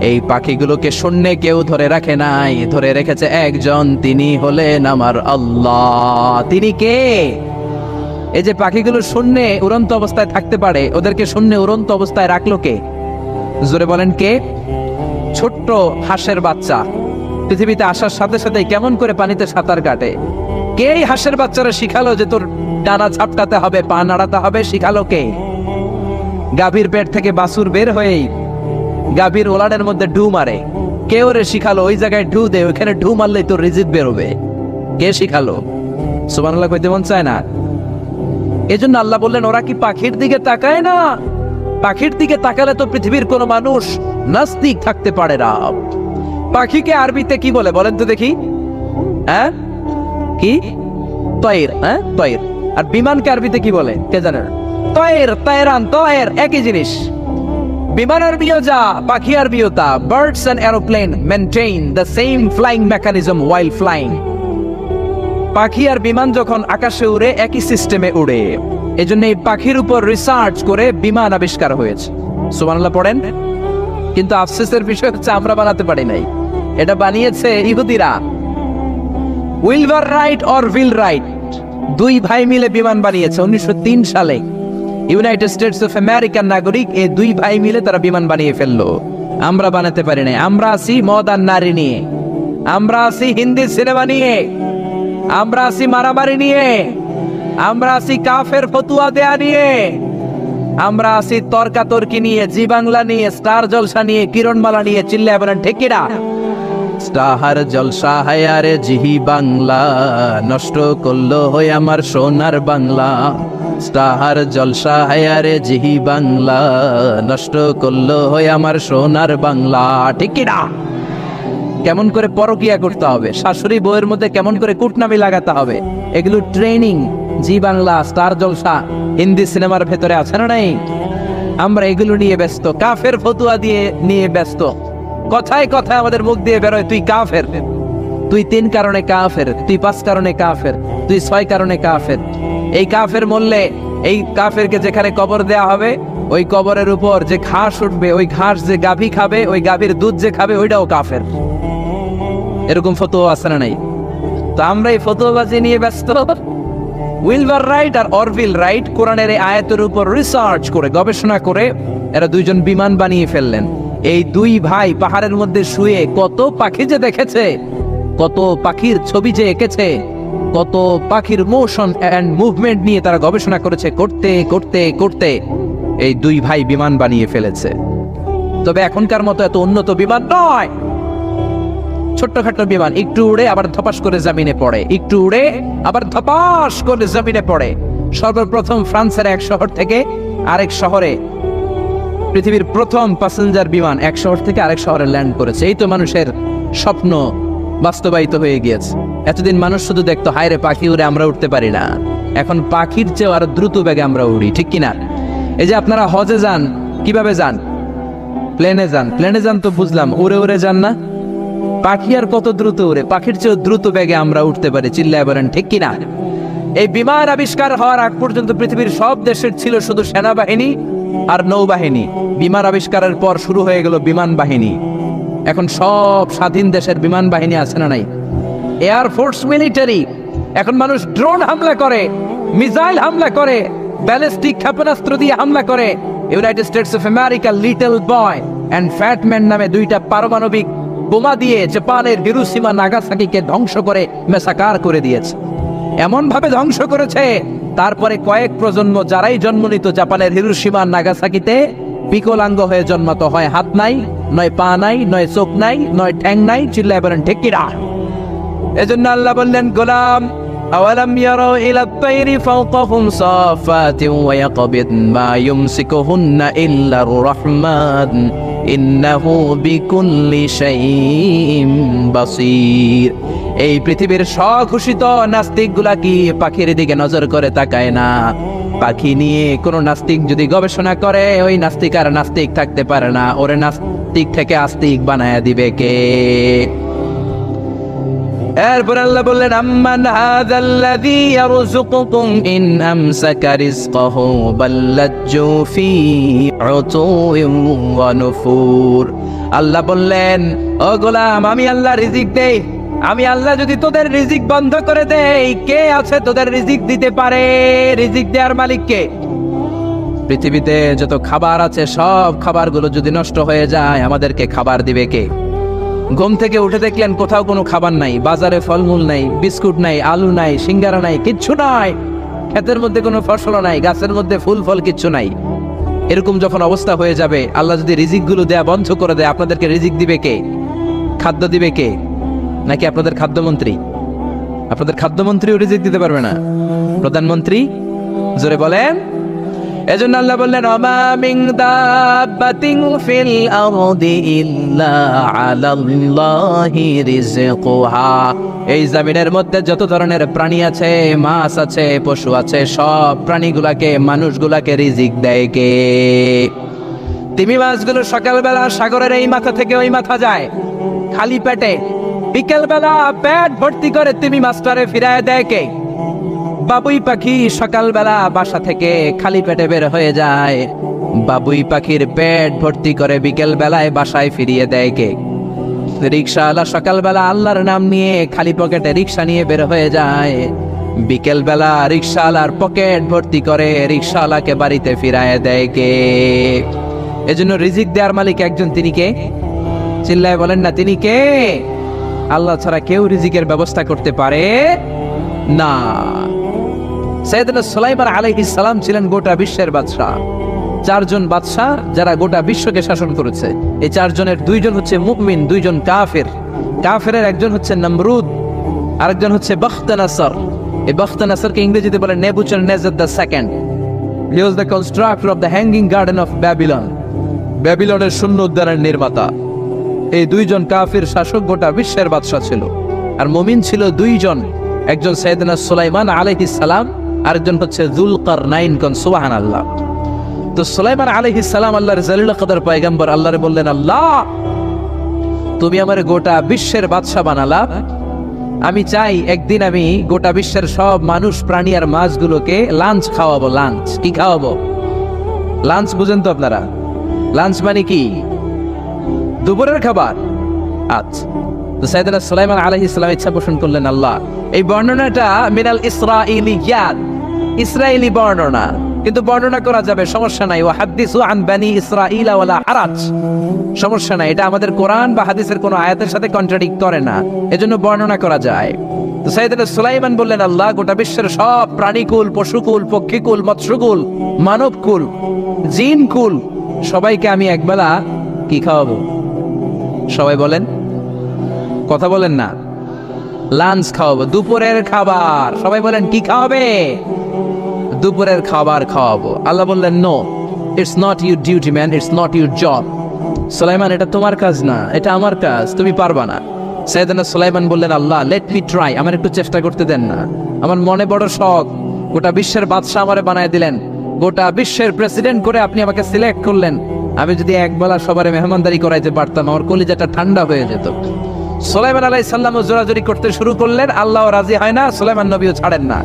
S1: এই পাখিগুলোকে শূন্যে কেউ ধরে রাখে নাই, ধরে রেখেছে একজন, তিনি হলেন আমার আল্লাহ। তিনি কে? এই যে পাখিগুলো শূন্যে উড়ন্ত অবস্থায় থাকতে পারে, ওদেরকে শূন্যে উড়ন্ত অবস্থায় রাখলো কে? জোরে বলেন কে? ছোট্ট হাঁসের বাচ্চা পৃথিবীতে আসার সাথে সাথে কেমন করে পানিতে সাঁতার কাটে? কে এই হাঁসের বাচ্চারা শিখালো যে তোর ডানা ঝাপটাতে হবে, পা নাড়াতে হবে? শিখালো কে? গাভীর পেট থেকে বাছুর বের হয়েই গাভীর ওলানের মধ্যে ঢু মারে, কে ওরে শিখালো ওই জায়গায় ঢু দে, ওইখানে ঢু মারলেই তোর রিজিক বেরোবে? কে শিখালো? সুবহানাল্লাহ কইতে মন চায় না? এজন্য আল্লাহ বললেন ওরা কি পাখির দিকে তাকায় না? পাখির দিকে তাকালে তো পৃথিবীর কোন মানুষ নাস্তিক থাকতে পারে না। পাখিকে আরবিতে কি বলে বলেন তো দেখি? হ্যাঁ, কি? তয়ের। হ্যাঁ, তয়ের। আর বিমানকে আরবিতে কি বলে কে জানেন? তয়ের, তয়রান, তয়ের একই জিনিস। বিমান আরবিও যা, পাখি আরবিও তা। Birds and aeroplane maintain the same flying mechanism while flying. পাখি আর বিমান যখন আকাশে উড়ে একই সিস্টেমে উড়ে, এজন্য এই পাখির উপর রিসার্চ করে বিমান আবিষ্কার হয়েছে। সুবহানাল্লাহ পড়েন। কিন্তু আফসোসের বিষয় হচ্ছে আমরা বানাতে পারি নাই, এটা বানিয়েছে ইহুদিরা। Wilbur right or will write, দুই ভাই মিলে বিমান বানিয়েছে 1903 সালে। ইউনাইটেড স্টেটস অফ আমেরিকার নাগরিক, এই দুই ভাই মিলে তারা বিমান বানিয়ে ফেললো। আমরা বানাতে পারি নাই। আমরা আছি মদ আর নারী নিয়ে, আমরা আছি হিন্দি সিনেমা নিয়ে, আমরা আছি মারামারি নিয়ে, আমরা আছি কাফের ফতুয়া দেয়া নিয়ে, আমরা আছি তর্কাতর্কি নিয়ে, জি বাংলা নিয়ে, স্টার জলসা নিয়ে, কিরণমালা নিয়ে। চিল্লায় বলেন ঠিক কিনা? স্টার জলসা হায়ারে জিহি বাংলা, নষ্ট করলো হয়ে আমার সোনার বাংলা। স্টার জলসা হায়ারে জিহি বাংলা, নষ্ট করলো হয়ে আমার সোনার বাংলা। ঠিক কিনা? কেমন করে পরকিয়া করতে হবে, শাশুড়ি বউয়ের মধ্যে কেমন করে কুটনামি লাগাতে হবে, এগুলো ট্রেনিং জি বাংলা, স্টার জলসা, হিন্দি সিনেমার ভেতরে আছে না নাই? আমরা এগুলো নিয়ে ব্যস্ত, কাফের ফতুয়া দিয়ে নিয়ে ব্যস্ত। কথায় কথায় আমাদের মুখ দিয়ে বেরোয় তুই কাফের, তুই 3 কারণে কাফের, তুই 5 কারণে কাফের, তুই 6 কারণে কাফের। এই কাফের মরলে এই কাফেরকে যেখানে কবর দেয়া হবে, ওই কবরের উপর যে ঘাস উঠবে, ওই ঘাস যে গাভী খাবে, ওই গাভীর দুধ যে খাবে, ওইটাও কাফের। এরকম ফতোয়া আছে না নাই? তো আমরা এই ফতোয়াবাজি নিয়ে ব্যস্ত। উইলবার রাইট আর অরভিল রাইট কোরআনের এই আয়াতের উপর রিসার্চ করে, গবেষণা করে এরা দুইজন বিমান বানিয়ে ফেললেন। এই দুই ভাই পাহাড়ের মধ্যে শুয়ে কত পাখি যে দেখেছে, কত পাখির ছবি যে এঁকেছে, কত পাখির মোশন এন্ড মুভমেন্ট নিয়ে তারা গবেষণা করেছে। করতে করতে করতে এই দুই ভাই বিমান বানিয়ে ফেলেছে। তবে এখনকার মতো এত উন্নত বিমান নয়, ছোট্টখাট্ট বিমান, একটু উড়ে আবার ধপাস করে জমিনে পড়ে, একটু উড়ে আবার ধপাস করে জমিনে পড়ে। সর্বপ্রথম ফ্রান্সের এক শহর থেকে আরেক শহরে পৃথিবীর প্রথম প্যাসেঞ্জার বিমান এক শহর থেকে আরেক শহরে ল্যান্ড করেছে। এই তো মানুষের স্বপ্ন বাস্তবায়িত হয়ে গিয়েছে। এতদিন মানুষ শুধু দেখতো হায় রে পাখি উড়ে, আমরা উঠতে পারি না। এখন পাখির চেয়েও আরো দ্রুত বেগে আমরা উড়ি, ঠিক কিনা? এই যে আপনারা হজে যান, কিভাবে যান? প্লেনে যান। প্লেনে যান তো বুঝলাম, উড়ে উড়ে যান না? পাখি আর কত দ্রুত উড়ে, পাখির চেয়েও দ্রুত বেগে আমরা উঠতে পারি। চিল্লায় বলেন ঠিক কিনা? এই বিমান আবিষ্কার হওয়ার আগ পর্যন্ত পৃথিবীর সব দেশের ছিল শুধু সেনাবাহিনী আর নৌবাহিনী। বিমান আবিষ্কারের পর শুরু হয়ে গেল বিমান বাহিনী। এখন সব স্বাধীন দেশের বিমান বাহিনী আছে না নাই? Air force, military. এখন মানুষ ড্রোন হামলা করে, মিসাইল হামলা করে, ব্যালিস্টিক ক্ষেপণাস্ত্র দিয়ে হামলা করে। United States of America Little Boy and Fat Man নামে দুইটা পারমাণবিক বোমা দিয়ে জাপানের হিরোশিমা নাগাসাকিকে ধ্বংস করে মেসাকার করে দিয়েছে। এমন ভাবে ধ্বংস করেছে, তারপরে কয়েক প্রজন্ম যারাই জন্ম নিত জাপানের হিরোশিমা নাগাসাকিতে, বিকলাঙ্গ হয়ে জন্মাতো। হয় হাত নাই, নয় পা নাই, নয় চোখ নাই, নয় ঠ্যাং নাই। চিল্লায় বলেন ঠিক কিনা? এজন্য আল্লাহ বললেন, গোলাম আওয়ালাম ইয়ারাউ ইলা আত-তায়রি ফাওকাহুম সাফাতিন ওয়া ইয়াকবিদ মা ইউমসিকুহুন্না ইল্লার রাহমান ইন্নাহু বিকুল্লি শাইইন বাসীর। এই পৃথিবীর স্বঘোষিত নাস্তিকগুলা কি পাখির দিকে নজর করে তাকায় না? পাখি নিয়ে কোন নাস্তিক যদি গবেষণা করে, ওই নাস্তিক আর নাস্তিক থাকতে পারে না। ওরে নাস্তিক থেকে আস্তিক বানায়া দিবে কে? এরপর আল্লাহ বললেন আম্মান হাযাল্লাযী ইয়ারযুকুকুম ইন আমসাকা রিজকাহু বাল্লাজ্জু ফী উতুওয়িন ওয়া নুফুর। আল্লাহ বললেন, ও গোলাম, আমি আল্লাহ রিজিক দেই। আমি আল্লাহ যদি তোদের রিজিক বন্ধ করে দেই, কে আছে তোদের রিজিক দিতে পারে? রিজিক দেওয়ার মালিক কে? পৃথিবীতে যত খাবার আছে সব খাবারগুলো যদি নষ্ট হয়ে যায়, আমাদেরকে খাবার দিবে কে? ঘুম থেকে উঠে দেখলেন কোথাও কোনো খাবার নাই, বাজারে ফলমূল নাই, বিস্কুট নাই, আলু নাই, সিঙ্গারা নাই, কিচ্ছু নাই, ক্ষেতের মধ্যে কোনো ফসল নাই, গাছের মধ্যে ফুল ফল কিচ্ছু নাই। এরকম যখন অবস্থা হয়ে যাবে, আল্লাহ যদি রিজিকগুলো দেয়া বন্ধ করে দেয়, আপনাদেরকে রিজিক দিবে কে? খাদ্য দিবে কে? নাকি আপনাদের খাদ্যমন্ত্রী? আপনাদের খাদ্যমন্ত্রীও রিজিক দিতে পারবে না, প্রধানমন্ত্রী? জোরে বলেন। এজন্য আল্লাহ বললেন, ওমা মিন দাব্বাতিন ফিল আরদি ইল্লা আলাল্লাহি রিজকুহা। এই জমিনের মধ্যে যত ধরনের প্রাণী আছে, মাছ আছে, পশু আছে, সব প্রাণীগুলাকে, মানুষগুলাকে রিজিক দেয় কে? তিমি মাছগুলো সকালবেলা সাগরের এই মাথা থেকে ওই মাথা যায় খালি পেটে, বিকেলবেলা পেট ভর্তি করে তিমি মাছটারে ফিরায় দেয় কে? বাবুই পাখি সকালবেলা বাসা থেকে খালি পেটে বের হয়ে যায়, বাবুই পাখির পেট ভর্তি করে বিকেল বেলায় বাসায় ফিরিয়ে দেয় কে? রিক্সাওয়ালা সকালবেলা আল্লাহর নাম নিয়ে খালি পকেটে রিক্সা নিয়ে বের হয়ে যায়, বিকেল বেলা রিক্সাওয়ালার পকেট ভর্তি করে রিক্সাওয়ালাকে বাড়িতে ফিরায় দেয় কে? এজন্য রিজিক দেওয়ার মালিক একজন, তিনি কে? চিল্লায় বলেন না, তিনি কে? আল্লাহ ছাড়া কেউ রিজিকের ব্যবস্থা করতে পারে না। সাইয়েদনা সুলাইমান আলাইহিস সালাম ছিলেন গোটা বিশ্বের বাদশা। চারজন বাদশা যারা গোটা বিশ্বকে শাসন করেছে, এই চারজনের দুইজন হচ্ছে মুমিন, দুইজন কাফের। কাফেরের একজন হচ্ছে নমরুদ, আরেকজন হচ্ছে বখতানাসর। এই বখতানাসরকে ইংরেজিতে বলে Nebuchadnezzar the second. He was the constructor of the hanging garden of Babylon. ব্যাবিলনের শূন্য উদ্যানের নির্মাতা। এই দুইজন কাফির শাসক গোটা বিশ্বের বাদশা ছিল। আর মুমিন ছিল দুইজন, একজন সাইয়েদনা সুলাইমান আলাইহিস সালাম, আরেকজন হচ্ছে যুলকারনাইন। কোন সুবহানাল্লাহ। তো সুলাইমান আলাইহিস সালাম আল্লাহর জালিল কদর পয়গম্বর, আল্লাহরে বললেন, আল্লাহ তুমি আমারে গোটা বিশ্বের বাদশা বানালা, আমি চাই একদিন আমি গোটা বিশ্বের সব মানুষ, প্রাণী আর মাছগুলোকে লাঞ্চ খাওয়াবো। লাঞ্চ কি খাওয়াবো? লাঞ্চ বুঝেন তো আপনারা? লাঞ্চ মানে কি? দুপুরের খাবার। আচ্ছা, তো সাইয়েদনা সুলাইমান আলাইহিস সালাম ইচ্ছা পোষণ করলেন, আল্লাহ এই বর্ণনাটা মিনাল ইসরাঈলিয়াত, ইসরায়েলি বর্ণনা, কিন্তু বর্ণনা করা যাবে, সমস্যা নাই। ওয়া হাদিসু আন বানি ইসরাঈলা ওয়ালা হারাজ, সমস্যা নাই, এটা আমাদের কোরআন বা হাদিসের কোনো আয়াতের সাথে কন্ট্রাডিক্ট করে না, এজন্য বর্ণনা করা যায়। তো সাইয়েদনা সুলাইমান বললেন, আল্লাহ গোটা বিশ্বের সব প্রাণীকুল, পশুকুল, পক্ষীকুল, মৎস্যকুল, মানবকুল, জিনকুল, সবাইকে আমি একবেলা কি খাওয়াবো? সবাই বলেন, কথা বলেন না। লাঞ্চ খাওয়াবো, দুপুরের খাবার। সবাই বলেন, কি খাওয়াবে? দুপুরের খাবার খাওয়াবো। আল্লাহ বললেন, no, it's not your duty man, it's not your job. Sulaiman, এটা তোমার কাজ না, এটা আমার কাজ, তুমি পারবা না। সাইয়েদনা সুলাইমান বললেন, আল্লাহ লেট মি ট্রাই, আমার একটু চেষ্টা করতে দেন না, আমার মনে বড় শখ, গোটা বিশ্বের বাদশা আমারে বানায় দিলেন, গোটা বিশ্বের প্রেসিডেন্ট করে আপনি আমাকে সিলেক্ট করলেন, আমি যদি একবেলা সবারে মেহমানদারি করাইতে পারতাম, আমার কলিজাটা ঠান্ডা হয়ে যেত। সুলাইমান আলাইহিস সালাম জোরাজোরি করতে শুরু করলেন, আল্লাহ রাজি হয় না, সুলাইমান নবীও ছাড়েন না।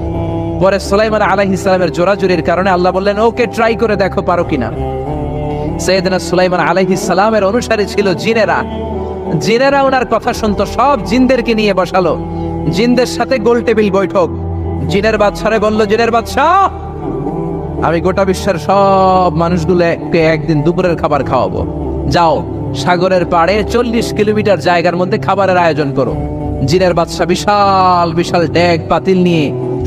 S1: পরে সুলাইমান আলাইহিস সালামের জোরাজোরির কারণে আল্লাহ বললেন, ওকে ট্রাই করে দেখো পারো কিনা। সাইয়েদনা সুলাইমান আলাইহিস সালামের অনুসারী ছিল জিনেরা। জিনেরা ওনার কথা শুনতো, সব জিনদেরকে নিয়ে বসালো, জিনদের সাথে গোল টেবিল বৈঠক। জিনের বাদশারে বলল, জিনের বাদশাহ, আমি গোটা বিশ্বের সব মানুষগুলোকে একদিন দুপুরের খাবার খাওয়াবো। যাও সাগরের পাড়ে 40 কিলোমিটার জায়গার মধ্যে খাবারের আয়োজন করো। জিনের বাদশা বিশাল বিশাল ডেক পাতিল নিয়ে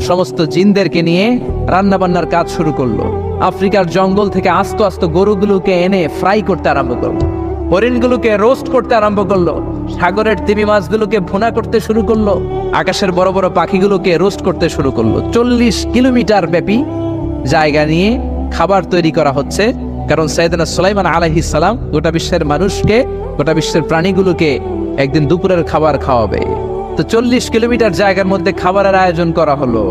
S1: সমস্ত জিনদেরকে নিয়ে রান্না বান্নার কাজ শুরু করলো। আফ্রিকার জঙ্গল থেকে আস্ত আস্ত গরুগুলোকে এনে ফ্রাই করতে আরম্ভ করলো, হরিণগুলোকে রোস্ট করতে আরম্ভ করলো, সাগরের তিমি মাছগুলোকে ভুনা করতে শুরু করলো, আকাশের বড় বড় পাখিগুলোকে রোস্ট করতে শুরু করলো। 40 কিলোমিটার ব্যাপী জায়গা নিয়ে খাবার তৈরি করা হচ্ছে, কারণ সাইয়েদনা সুলাইমান আলাইহিস সালাম গোটা বিশ্বের মানুষকে, গোটা বিশ্বের প্রাণীগুলোকে একদিন দুপুরের খাবার খাওয়াবে। তো 40 কিলোমিটার জায়গার মধ্যে খাবারের আয়োজন করা হলো।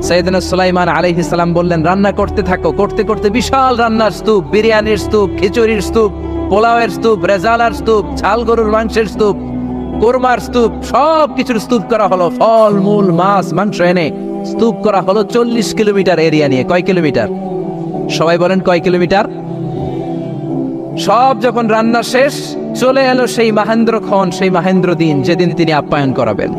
S1: সাইয়েদনা সুলাইমান আলাইহিস সালাম বললেন, রান্না করতে থাকো। করতে করতে বিশাল রান্নার স্তূপ, বিরিয়ানির স্তূপ, খিচুড়ির স্তূপ, পোলাওয়ের স্তূপ, রেজালার স্তূপ, ঝাল গরুর মাংসের স্তূপ, কোরমার স্তূপ, সব কিছুর স্তূপ করা হলো, ফল মূল মাছ মাংস এনে স্তূপ করা হলো 40 কিলোমিটার এরিয়া নিয়ে। কয় কিলোমিটার? সবাই বলেন কয় কিলোমিটার? সব যখন রান্না শেষ, চলে এলো সেই মাহেন্দ্রক্ষণ, সেই মাহেন্দ্র দিন, যেদিন তিনি আপ্যায়ন করাবেন।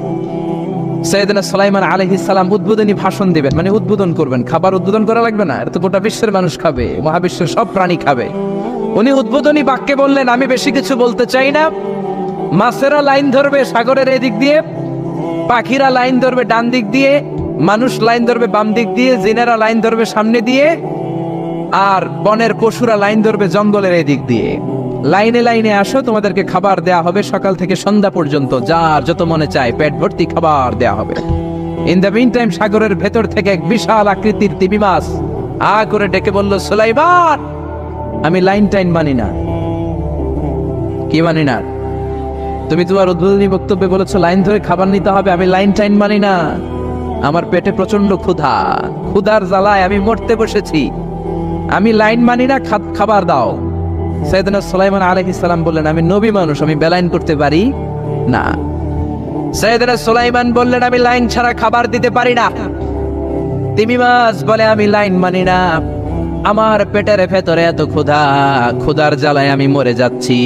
S1: সৈয়দনা সুলাইমান আলাইহিস সালাম উদ্বোধনী ভাষণ দিবেন, মানে উদ্বোধন করবেন। খাবার উদ্বোধন করা লাগবে না, এটা তো গোটা বিশ্বের মানুষ খাবে, মহাবিশ্বের সব প্রাণী খাবে। উনি উদ্বোধনী বাক্যে বললেন, আমি বেশি কিছু বলতে চাই না। মাছেরা লাইন ধরবে সাগরের এদিক দিয়ে, পাখিরা লাইন ধরবে ডান দিক দিয়ে, মানুষ লাইন ধরবে বাম দিক দিয়ে, জিনেরা লাইন ধরবে সামনে দিয়ে, আর বনের পশুরা লাইন ধরবে জঙ্গলের এদিক দিয়ে। লাইনে লাইনে আসো, তোমাদেরকে খাবার দেয়া হবে সকাল থেকে সন্ধ্যা পর্যন্ত, যার যত মনে চায় পেট ভর্তি খাবার দেয়া হবে। ইন দ্য মিন টাইম সাগরের ভেতর থেকে এক বিশাল আকৃতির তিমি মাছ আ করে ডেকে বলল, সুলাইমান, আমি লাইন টাইন মানি না। কি মানি না? তুমি তোমার উদ্বোধনী বক্তব্যে বলেছো লাইন ধরে খাবার নিতে হবে, আমি লাইন টাইন মানি না। আমার পেটে প্রচন্ড ক্ষুধা, ক্ষুধার জ্বালায় আমি মরতে বসেছি, আমি লাইন মানি না, খাবার দাও। সাইয়েদনা সুলাইমান আলাইহিস সালাম বললেন, আমি নবী মানুষ, আমি বেলাইন করতে পারি না। সাইয়েদনা সুলাইমান বললেন, আমি লাইন ছাড়া খাবার দিতে পারি না। তিমি মাছ বলে, আমি লাইন মানি না, আমার পেটের ভেতরে এত ক্ষুধা, ক্ষুধার জ্বালায় আমি মরে যাচ্ছি।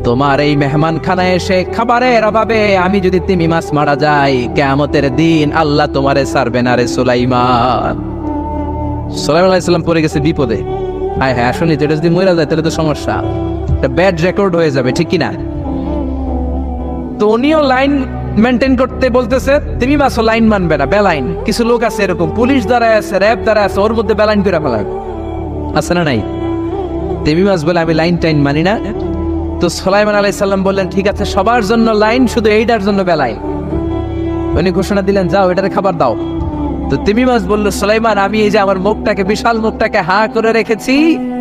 S1: তোমার এই মেহমান খানায় এসে খাবারের অভাবে আমি যদি তিমি মাছ মারা যাই, কিয়ামতের দিন আল্লাহ তোমারে ছাড়বে না রে সুলাইমান। সুলাইমান আলাইহিস সালাম পড়ে গেছে বিপদে। হায় হায়, আসলে এটা যদি মরে যায় তাহলে তো সমস্যা, একটা ব্যাড রেকর্ড হয়ে যাবে, ঠিক কিনা? তো উনিও লাইন মেনটেন করতে বলতেছে, তুমি মাসও লাইন মানবে না, বেলাইন। কিছু লোক আছে এরকম, পুলিশ দ্বারা আছে, র্যাব দ্বারা আছে, ওর মধ্যে বেলাইন করে ফেলা আছে না নাই? তুমি মাস বলে, আমি লাইন টাইন মানি না। তো সুলাইমান আলাইহিস সালাম বললেন, ঠিক আছে, সবার জন্য লাইন, শুধু এইটার জন্য বেলাইন। উনি ঘোষণা দিলেন, যাও এটারে খাবার দাও। তো তিমি মাছ বললো, সুলাইমান, আমি এই যে আমার মুখটাকে, বিশাল মুখটাকে হা করে রেখেছি,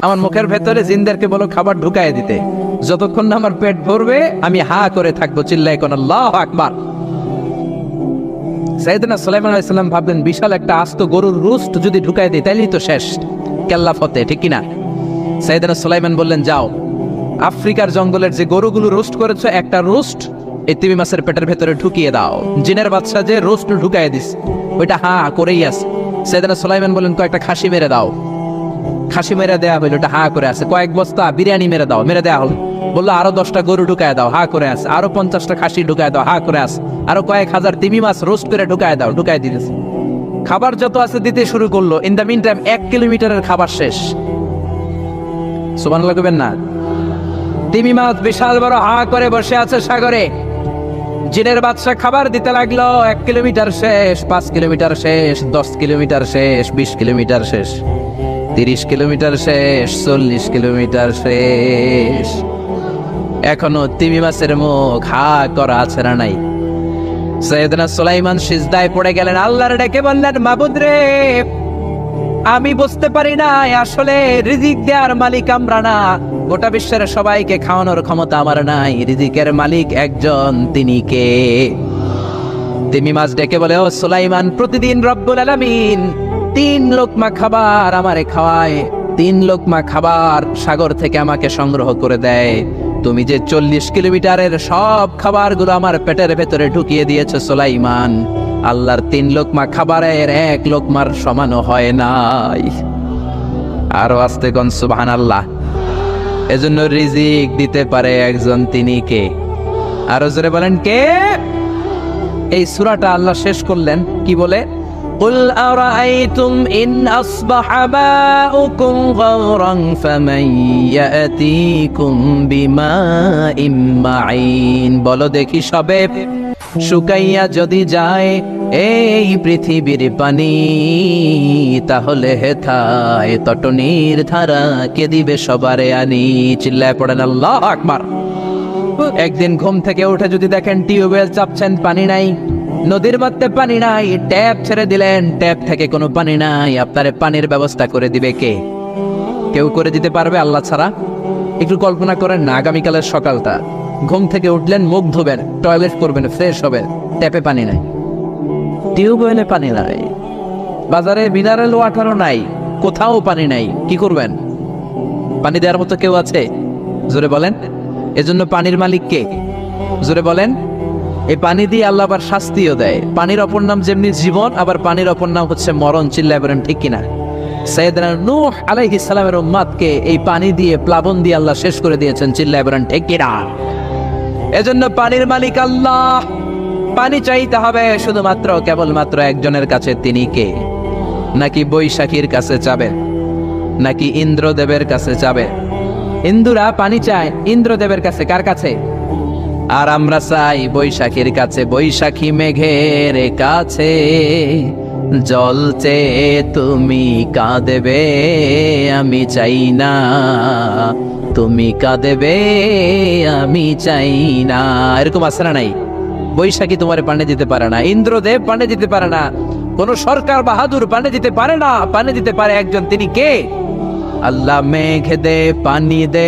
S1: আমার মুখের ভেতরে জিনদেরকে বলো খাবার ঢুকায় দিতে, যতক্ষণ না আমার পেট ভরবে আমি হা করে থাকবো, চিল্লায় কোন আল্লাহু আকবার। সাইয়েদনা সুলাইমান আলাইহিস সালাম ভাবলেন, বিশাল একটা আস্ত গরুর রোস্ট যদি ঢুকায় দিই তাইলেই তো শেষ, কেল্লা ফতে, ঠিক কিনা? সাইয়েদনা সুলাইমান বললেন, যাও আফ্রিকার জঙ্গলের যে গরুগুলো রোস্ট করেছো, একটা রোস্ট এই তিমি মাছের পেটের ভেতরে ঢুকিয়ে দাও। জিনের বাদশা যে রোস্ট ঢুকায় দিস, ওইটা হা করেই আছে। সাইয়েদনা সুলাইমান বললেন, কয়েকটা খাসি মেরে দাও। খাসি মেরে দেয়া হইলো, ওটা হা করে আছে। কয়েক বস্তা বিরিয়ানি মেরে দাও, মেরে দেয়া হলো। বললো আরো 10টা গরু ঢুকায় দাও, হা করে আছে। আরো 50টা খাসি ঢুকায় দাও, হা করে আছে। আরো কয়েক হাজার তিমি মাছ রোস্ট করে ঢুকায় দাও, ঢুকায় দিতেছে। খাবার যত আছে দিতে শুরু করলো। ইন দ্য মিন টাইম 1 কিলোমিটারের খাবার শেষ। সুবহানাল্লাহ কইবেন না? তিমি মাছ বিশাল বড় হা করে বসে আছে সাগরে। জিনের বাদশা খাবার দিতে লাগলো। 1 কিলোমিটার শেষ, 5 কিলোমিটার শেষ, 10 কিলোমিটার শেষ, 20 কিলোমিটার শেষ, 30 কিলোমিটার শেষ, 40 কিলোমিটার শেষ। এখনো তিমি মাছের মুখ হা করা আছে না নাই? সাইয়েদনা সুলাইমান সিজদায় পড়ে গেলেন, আল্লাহর ডেকে বললেন, মাবুদ রে, আমি বুঝতে পারি না, আসলে রিজিক দেওয়ার মালিক আমরা না, গোটা বিশ্বের সবাইকে খাওয়ানোর ক্ষমতা আমার নাই, রিজিকের মালিক একজন, তিনি কে? তিমি মাছ ডেকে বলে, ও সুলাইমান, প্রতিদিন রব্বুল আলামিন 3 লোকমা খাবার আমারে খাওয়ায়, 3 লোকমা খাবার সাগর থেকে আমাকে সংগ্রহ করে দেয়। তুমি যে 40 কিলোমিটারের সব খাবারগুলো আমার পেটের ভেতরে ঢুকিয়ে দিয়েছো সুলাইমান, আল্লাহর 3 লোকমা খাবারের 1 লোকমার সমানও হয় নাই। আরো আস্তে কোন সুবহানাল্লাহ। এজন্য রিজিক দিতে পারে একজন, তিনি কে? আরো জোরে বলেন, কে? এই সূরাটা আল্লাহ শেষ করলেন কি বলে? قل أرأيتم إن أصبح ماؤكم غورا فمن يأتيكم بماء معين। বলো দেখি, সবে শুকাইয়া যদি যায় এই পৃথিবীর পানি, তাহলে হেথায় তটনির ধারা কে দিবে সবারে আনি? চিল্লায় পড়েন আল্লাহু আকবার। একদিন ঘুম থেকে উঠে যদি দেখেন টিউবওয়েল চাপছেন, পানি নাই, নদীর মধ্যে পানি নাই, ট্যাপ ছেড়ে দিলেন, ট্যাপ থেকে কোনো পানি নাই, আপনারে পানির ব্যবস্থা করে দিবে কে? কেউ করে দিতে পারবে আল্লাহ ছাড়া? একটু কল্পনা করেন না, আগামীকালের সকালটা, ঘুম থেকে উঠলেন, মুখ ধোবেন, টয়লেট করবেন, ফ্রেশ হবেন, ট্যাপে পানি নাই, টিউবওয়েলে পানি নাই, বাজারে মিনারেল ওয়াটারও নাই, কোথাও পানি নাই, কি করবেন? পানি দেওয়ার মতো কেউ আছে? জোরে বলেন। এজন্য পানির মালিক কে? জোরে বলেন। এই পানি দিয়ে আল্লাহ আবার শাস্তিও দেয়। পানির অপর নাম যেমনি জীবন, আবার পানির অপর নাম হচ্ছে মরণ। চিল্লায় বলেন ঠিক কিনা? সাইয়েদনা নূহ আলাইহিস সালামের উম্মতকে এই পানি দিয়ে, প্লাবন দিয়ে আল্লাহ শেষ করে দিয়েছেন। চিল্লায় বলেন ঠিক কিনা? এজন্য পানির মালিক আল্লাহ। পানি চাইতে হবে শুধুমাত্র কেবলমাত্র একজনের কাছে, তিনি কে? নাকি বৈশাখীর কাছে চাবেন? নাকি ইন্দ্রদেবের কাছে চাবেন? হিন্দুরা পানি চায় ইন্দ্রদেবের কাছে। কার কাছে? আর আমরা চাই বৈশাখীর কাছে। বৈশাখী মেঘের কাছে জল চেয়ে তুমি কাঁদেবে, আমি চাই না তুমি কাঁদেবে, আমি চাই না। এরকম আছে না নাই? বৈশাখী তোমার পানি দিতে পারে না, ইন্দ্রদেব পানি দিতে পারে না, কোন সরকার বাহাদুর পানি দিতে পারে না। পানি দিতে পারে একজন, তিনি কে? আল্লাহ মেঘ দে পানি দে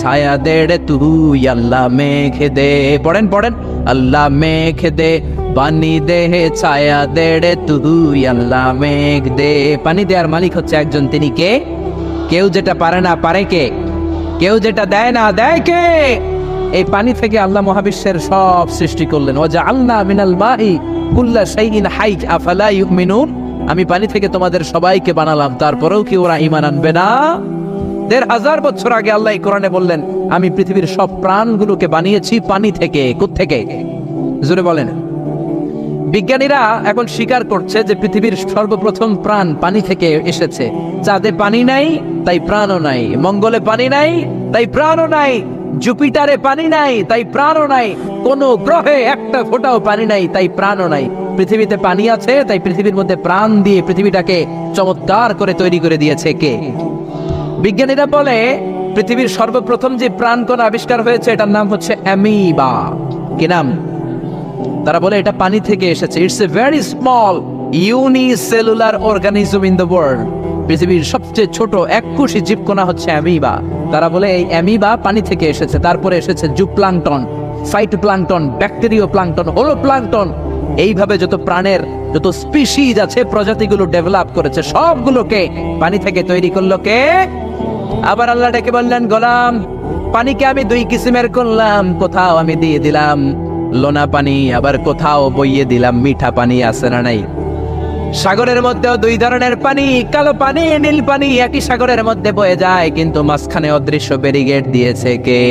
S1: ছায়া দে রে তুই, আল্লাহ মেঘ দে। পড়েন পড়েন, আল্লাহ মেঘ দে পানি দে ছায়া দে রে তুই, আল্লাহ মেঘ দে। পানি দেওয়ার মালিক হচ্ছে একজন, তিনি কে? কেউ যেটা পারে না পারে কে? কেউ যেটা দেয় না দেয় কে? এই পানি থেকে আল্লাহ মহাবিশ্বের সব সৃষ্টি করলেন। ওয়াজআলনা মিনাল মাই কুল্লা শাইইন হাই আফালা ইউমিনুন। আমি পানি থেকে তোমাদের সবাইকে বানালাম, তারপরেও কি ওরা ঈমান আনবে না? ১৫০০ বছর আগে আল্লাহ কোরআনে বললেন, আমি পৃথিবীর সব প্রাণগুলোকে বানিয়েছি পানি থেকে। কোত্থেকে? জোরে বলেন। বিজ্ঞানীরা এখন স্বীকার করছে যে পৃথিবীর সর্বপ্রথম প্রাণ পানি থেকে এসেছে। চাঁদে পানি নাই, তাই প্রাণও নাই। মঙ্গলে পানি নাই, তাই প্রাণও নাই। জুপিটারে পানি নাই, তাই প্রাণও নাই। কোন গ্রহে একটা ফোঁটাও পানি নাই, তাই প্রাণও নাই। পৃথিবীতে পানি আছে, তাই পৃথিবীর মধ্যে প্রাণ দিয়ে পৃথিবীটাকে চমৎকার করে তৈরি করে দিয়েছে কে? বিজ্ঞানীরা বলে পৃথিবীর সর্বপ্রথম যে প্রাণকণা আবিষ্কার হয়েছে এটার নাম হচ্ছে অ্যামিবা। কি নাম? তারা বলে এটা পানি থেকে এসেছে। It's a very small unicellular organism in the world. পৃথিবীর সবচেয়ে ছোট এককোষী জীবকণা হচ্ছে অ্যামিবা। তারা বলে এই অ্যামিবা পানি থেকে এসেছে। তারপরে এসেছে জুপ্লাঙ্কটন, ফাইটোপ্লাঙ্কটন, ব্যাকটেরিয়া প্লাঙ্কটন, হোলোপ্লাঙ্কটন। এইভাবে যত প্রাণের যত স্পিসিজ আছে, প্রজাতিগুলো ডেভেলপ করেছে, সবগুলোকে পানি থেকে তৈরি করলো কে? আবার আল্লাহ ডেকে বললেন, গোলাম পানিকে আমি দুই কিসিমের করলাম। কোথাও আমি দিয়ে দিলাম লোনা পানি, আবার কোথাও বইয়ে দিলাম মিঠা পানি। আছে না নাই? সাগরের মধ্যেও দুই ধরনের পানি, কালো পানি, নীল পানি একই সাগরের মধ্যে বয়ে যায়, কিন্তু মাঝখানে অদৃশ্য ব্যারিকেড দিয়েছে কে?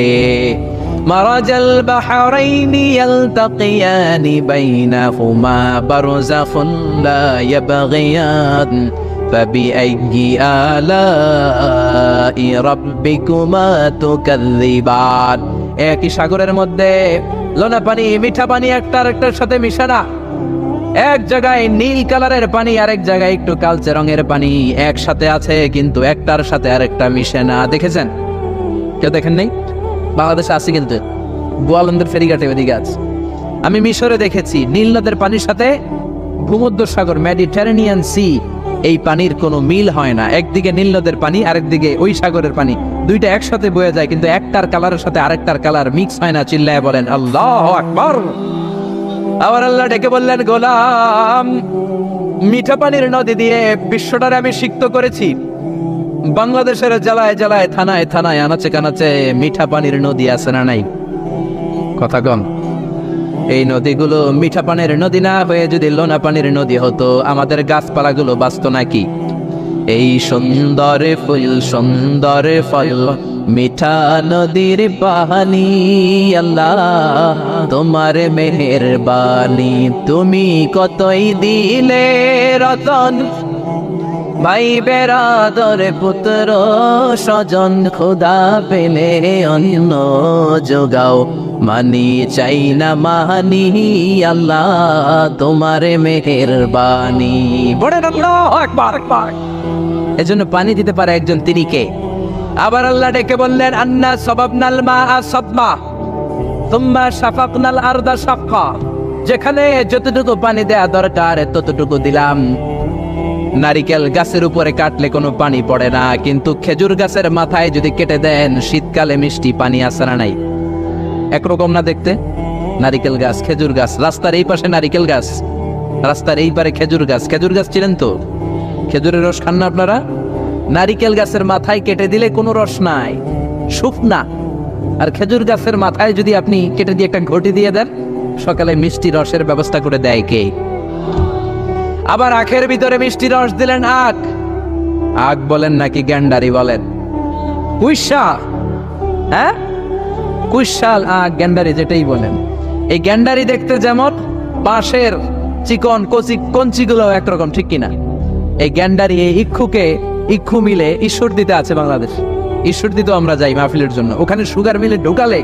S1: মারাজাল বাহরাইনি ইয়ালতাকিয়ানি বাইনাহুমা বারযাখুন লা ইয়াবগিয়ান ফাবিআইয়ি আলাই রাব্বিকুমা তুকাযযিবান। একই সাগরের মধ্যে লোনা পানি, মিঠা পানি একটা আরেকটার সাথে মিশে না। এক জায়গায় নীল কালারের পানি, আরেক জায়গায় একটু কালচে রঙের পানি একসাথে আছে, কিন্তু একটার সাথে আরেকটা মিশে না। দেখেছেন? কেউ দেখেন নাই? বাংলাদেশে আছে, কিন্তু গোয়ালন্দের ফেরিঘাটে ওদিকে আছে। আমি মিশরে দেখেছি নীল নদের পানির সাথে ভূমধ্য সাগর, মেডিটেরেনিয়ান সি, এই পানির কোনো মিল হয় না। একদিকে নীল নদের পানি, আরেকদিকে ওই সাগরের পানি, দুইটা একসাথে বয়ে যায়, কিন্তু একটার কালারের সাথে আরেকটার কালার মিক্স হয় না। চিল্লায় বলেন আল্লাহু আকবার। আবার আল্লাহ ডেকে বললেন, গোলাম মিঠা পানির নদী দিয়ে বিশ্বটারে আমি সিক্ত করেছি। বাংলাদেশের জেলায় জেলায়, থানায় থানায়, আনাচে কানাচে মিঠা পানির নদী আছে না নাই? কথা কম। এই নদীগুলো মিঠা পানির নদী না হয়ে যদি লোনা পানির নদী হতো, আমাদের গাছপালাগুলো বাঁচত নাকি? এই সুন্দর ফুল সুন্দর ফল মিঠা নদীর পানি, আল্লাহ তোমার মেহেরবানি। তুমি কতই দিলে রতন, ভাই বেরাদর পুত্র স্বজন, খোদা পেলে অন্য যোগাও, মানি চাই না মানি, আল্লাহ তোমার মেহেরবানি। বড় আল্লাহু আকবার আকবার। এজন্য পানি দিতে পারে একজন, তিনি কে? আবার আল্লাহ ডেকে বললেন, আন্না সাবাবনাল মাআ সাবমা সুম্মা শাফাকনাল আরদা শাফকা। যেখানে যতটুকু পানি দেয়া দরকার ততটুকু দিলাম। নারিকেল গাছের উপরে কাটলে কোনো পানি পড়ে না, কিন্তু খেজুর গাছের মাথায় যদি কেটে দেন শীতকালে মিষ্টি পানি আসে না নাই? একরকম না দেখতে? নারিকেল গাছ, খেজুর গাছ, রাস্তার এই পাশে নারিকেল গাছ, রাস্তার এই পারে খেজুর গাছ। খেজুর গাছ ছিলেন তো? খেজুরের রস খান না আপনারা? নারিকেল গাছের মাথায় কেটে দিলে কোনো রস নাই, শুকনা। আর খেজুর গাছের মাথায় যদি আপনি কেটে দিয়ে একটা ঘটি দিয়ে দেন, সকালে মিষ্টি রসের ব্যবস্থা করে দেয় কে? আবার আখের ভিতরে মিষ্টি রস দিলেন আখ। আখ বলেন নাকি গ্যান্ডারি বলেন? কুইশা, হ্যাঁ কুইশাল আখ, গ্যান্ডারি যেটাই বলেন। এই গ্যান্ডারি দেখতে যেমন, বাঁশের চিকন কচি কঞ্চিগুলো একরকম, ঠিক কিনা? এই গ্যান্ডারি, এই ইক্ষু মিলে ঈশ্বর দিতে আছে বাংলাদেশ। ঈশ্বর দিতে আমরা যাই মাহফিলের জন্য, ওখানে সুগার মিলে ঢুকালে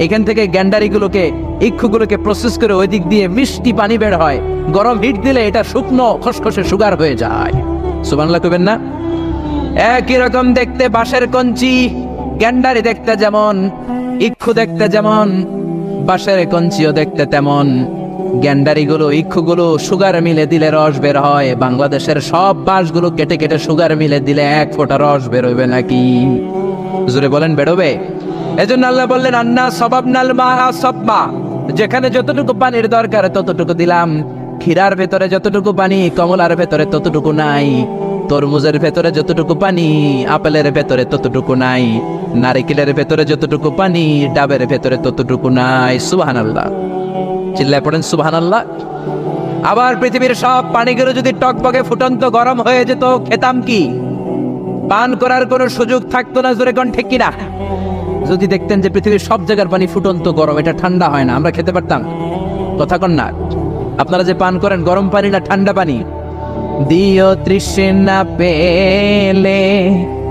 S1: এখান থেকে গ্যান্ডারিগুলোকে, ইক্ষুগুলোকে প্রসেস করে ওই দিক দিয়ে মিষ্টি পানি বের হয়। গরম হিট দিলে এটা শুকনো খসখসে সুগার হয়ে যায়। সুবহানাল্লাহ কইবেন না? একই রকম দেখতে বাঁশের কঞ্চি, গ্যান্ডারি দেখতে যেমন, ইক্ষু দেখতে যেমন, বাঁশের কঞ্চিও দেখতে তেমন। গ্যান্ডারিগুলো, ইক্ষুগুলো সুগার মিলে দিলে রস বের হয়। বাংলাদেশের সব বাঁশগুলো কেটে কেটে সুগার মিলে দিলে এক ফোঁটা রস বেরোবে নাকি? জোরে বলেন, বেরোবে? এজন্য আল্লাহ বললেন, আন্না সবাবনাল মাআ সাব্বা, যেখানে যতটুকু পানির দরকার ততটুকু দিলাম। ক্ষীরার ভেতরে যতটুকু পানি, কমলার ভেতরে ততটুকু নাই। তরমুজের ভেতরে যতটুকু পানি, আপেলের ভেতরে ততটুকু নাই। নারিকেলের ভেতরে যতটুকু পানি, ডাবের ভেতরে ততটুকু নাই। সুবহানাল্লাহ, চিল্লায় পড়েন সুবহানাল্লাহ। আবার পৃথিবীর সব পানিগুলো যদি টকবকে ফুটন্ত গরম হয়ে যেত, খেতাম কি? পান করার কোনো সুযোগ থাকতো না। জোরে কোন ঠিক কিনা? যদি দেখতেন যে পৃথিবীর সব জায়গার পানি ফুটন্ত গরম, এটা ঠান্ডা হয় না, আমরা খেতে পারতাম? কথা কন না? আপনারা যে পান করেন গরম পানি না ঠান্ডা পানি? দিও তৃষ্ণা পেলে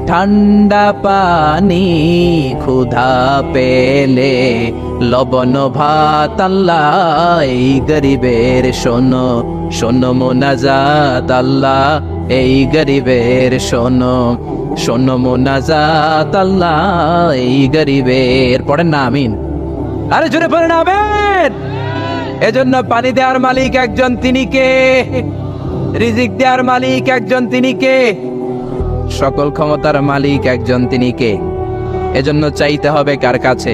S1: ঠান্ডা পানি, ক্ষুধা পেলে লবণ ভাত। আল্লাহ এই গরিবের শোনো, শোনো মোনাজাত। আল্লাহ এই গরিবের শোনো, শোনো মোনাজাত। আল্লাহ এই গরিবের, পড়েন না আমিন? আরে জোরে পড়েন আমিন। এজন্য পানি দেওয়ার মালিক একজন, তিনি কে? রিজিক দেওয়ার মালিক একজন, তিনি কে? সকল ক্ষমতার মালিক একজন, তিনি কে? এজন্য চাইতে হবে কার কাছে?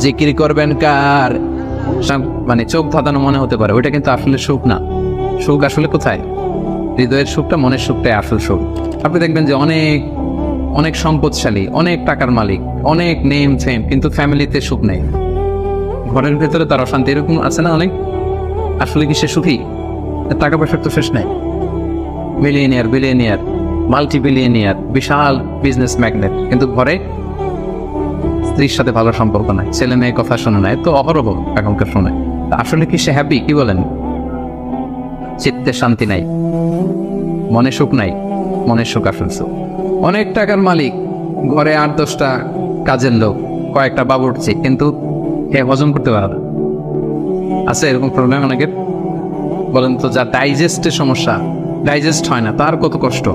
S1: জিকির করবেন কার? মানে চোখ ধাঁধানো মনে হতে পারে, ওইটা কিন্তু আসলে সুখ না। সুখ আসলে কোথায়? হৃদয়ের সুখটা, মনের সুখটাই আসল সুখ। আপনি দেখবেন যে অনেক অনেক সম্পদশালী, অনেক টাকার মালিক, অনেক নেম ফেম, কিন্তু ফ্যামিলিতে সুখ নেই, ঘরের ভেতরে তার অশান্তি। এরকম আছে না অনেক? আসলে কি সে সুখী? টাকা পয়সার তো শেষ নাই। বিলিয়নিয়ার, মাল্টি বিলিয়নিয়ার, বিশাল বিজনেস ম্যাগনেট, কিন্তু ঘরে স্ত্রীর সাথে ভালো সম্পর্ক নাই, ছেলে মেয়ে কথা শোনে না, তো অহরহ এখনকার শোনে। আসলে কি সে হ্যাপি? কি বলেন? চিত্তে শান্তি নাই, মনে সুখ নাই। মনের সুখ আসল সুখ। অনেক টাকার মালিক, ঘরে 8-10টা কাজের লোক, কয়েকটা বাবুর্চি, কিন্তু কে হজম করতে পারে না। আছে এরকম প্রবলেম অনেকের? বলেন তো, যা ডাইজেস্টের সমস্যা, ডাইজেস্ট হয় না, তার কত কষ্ট।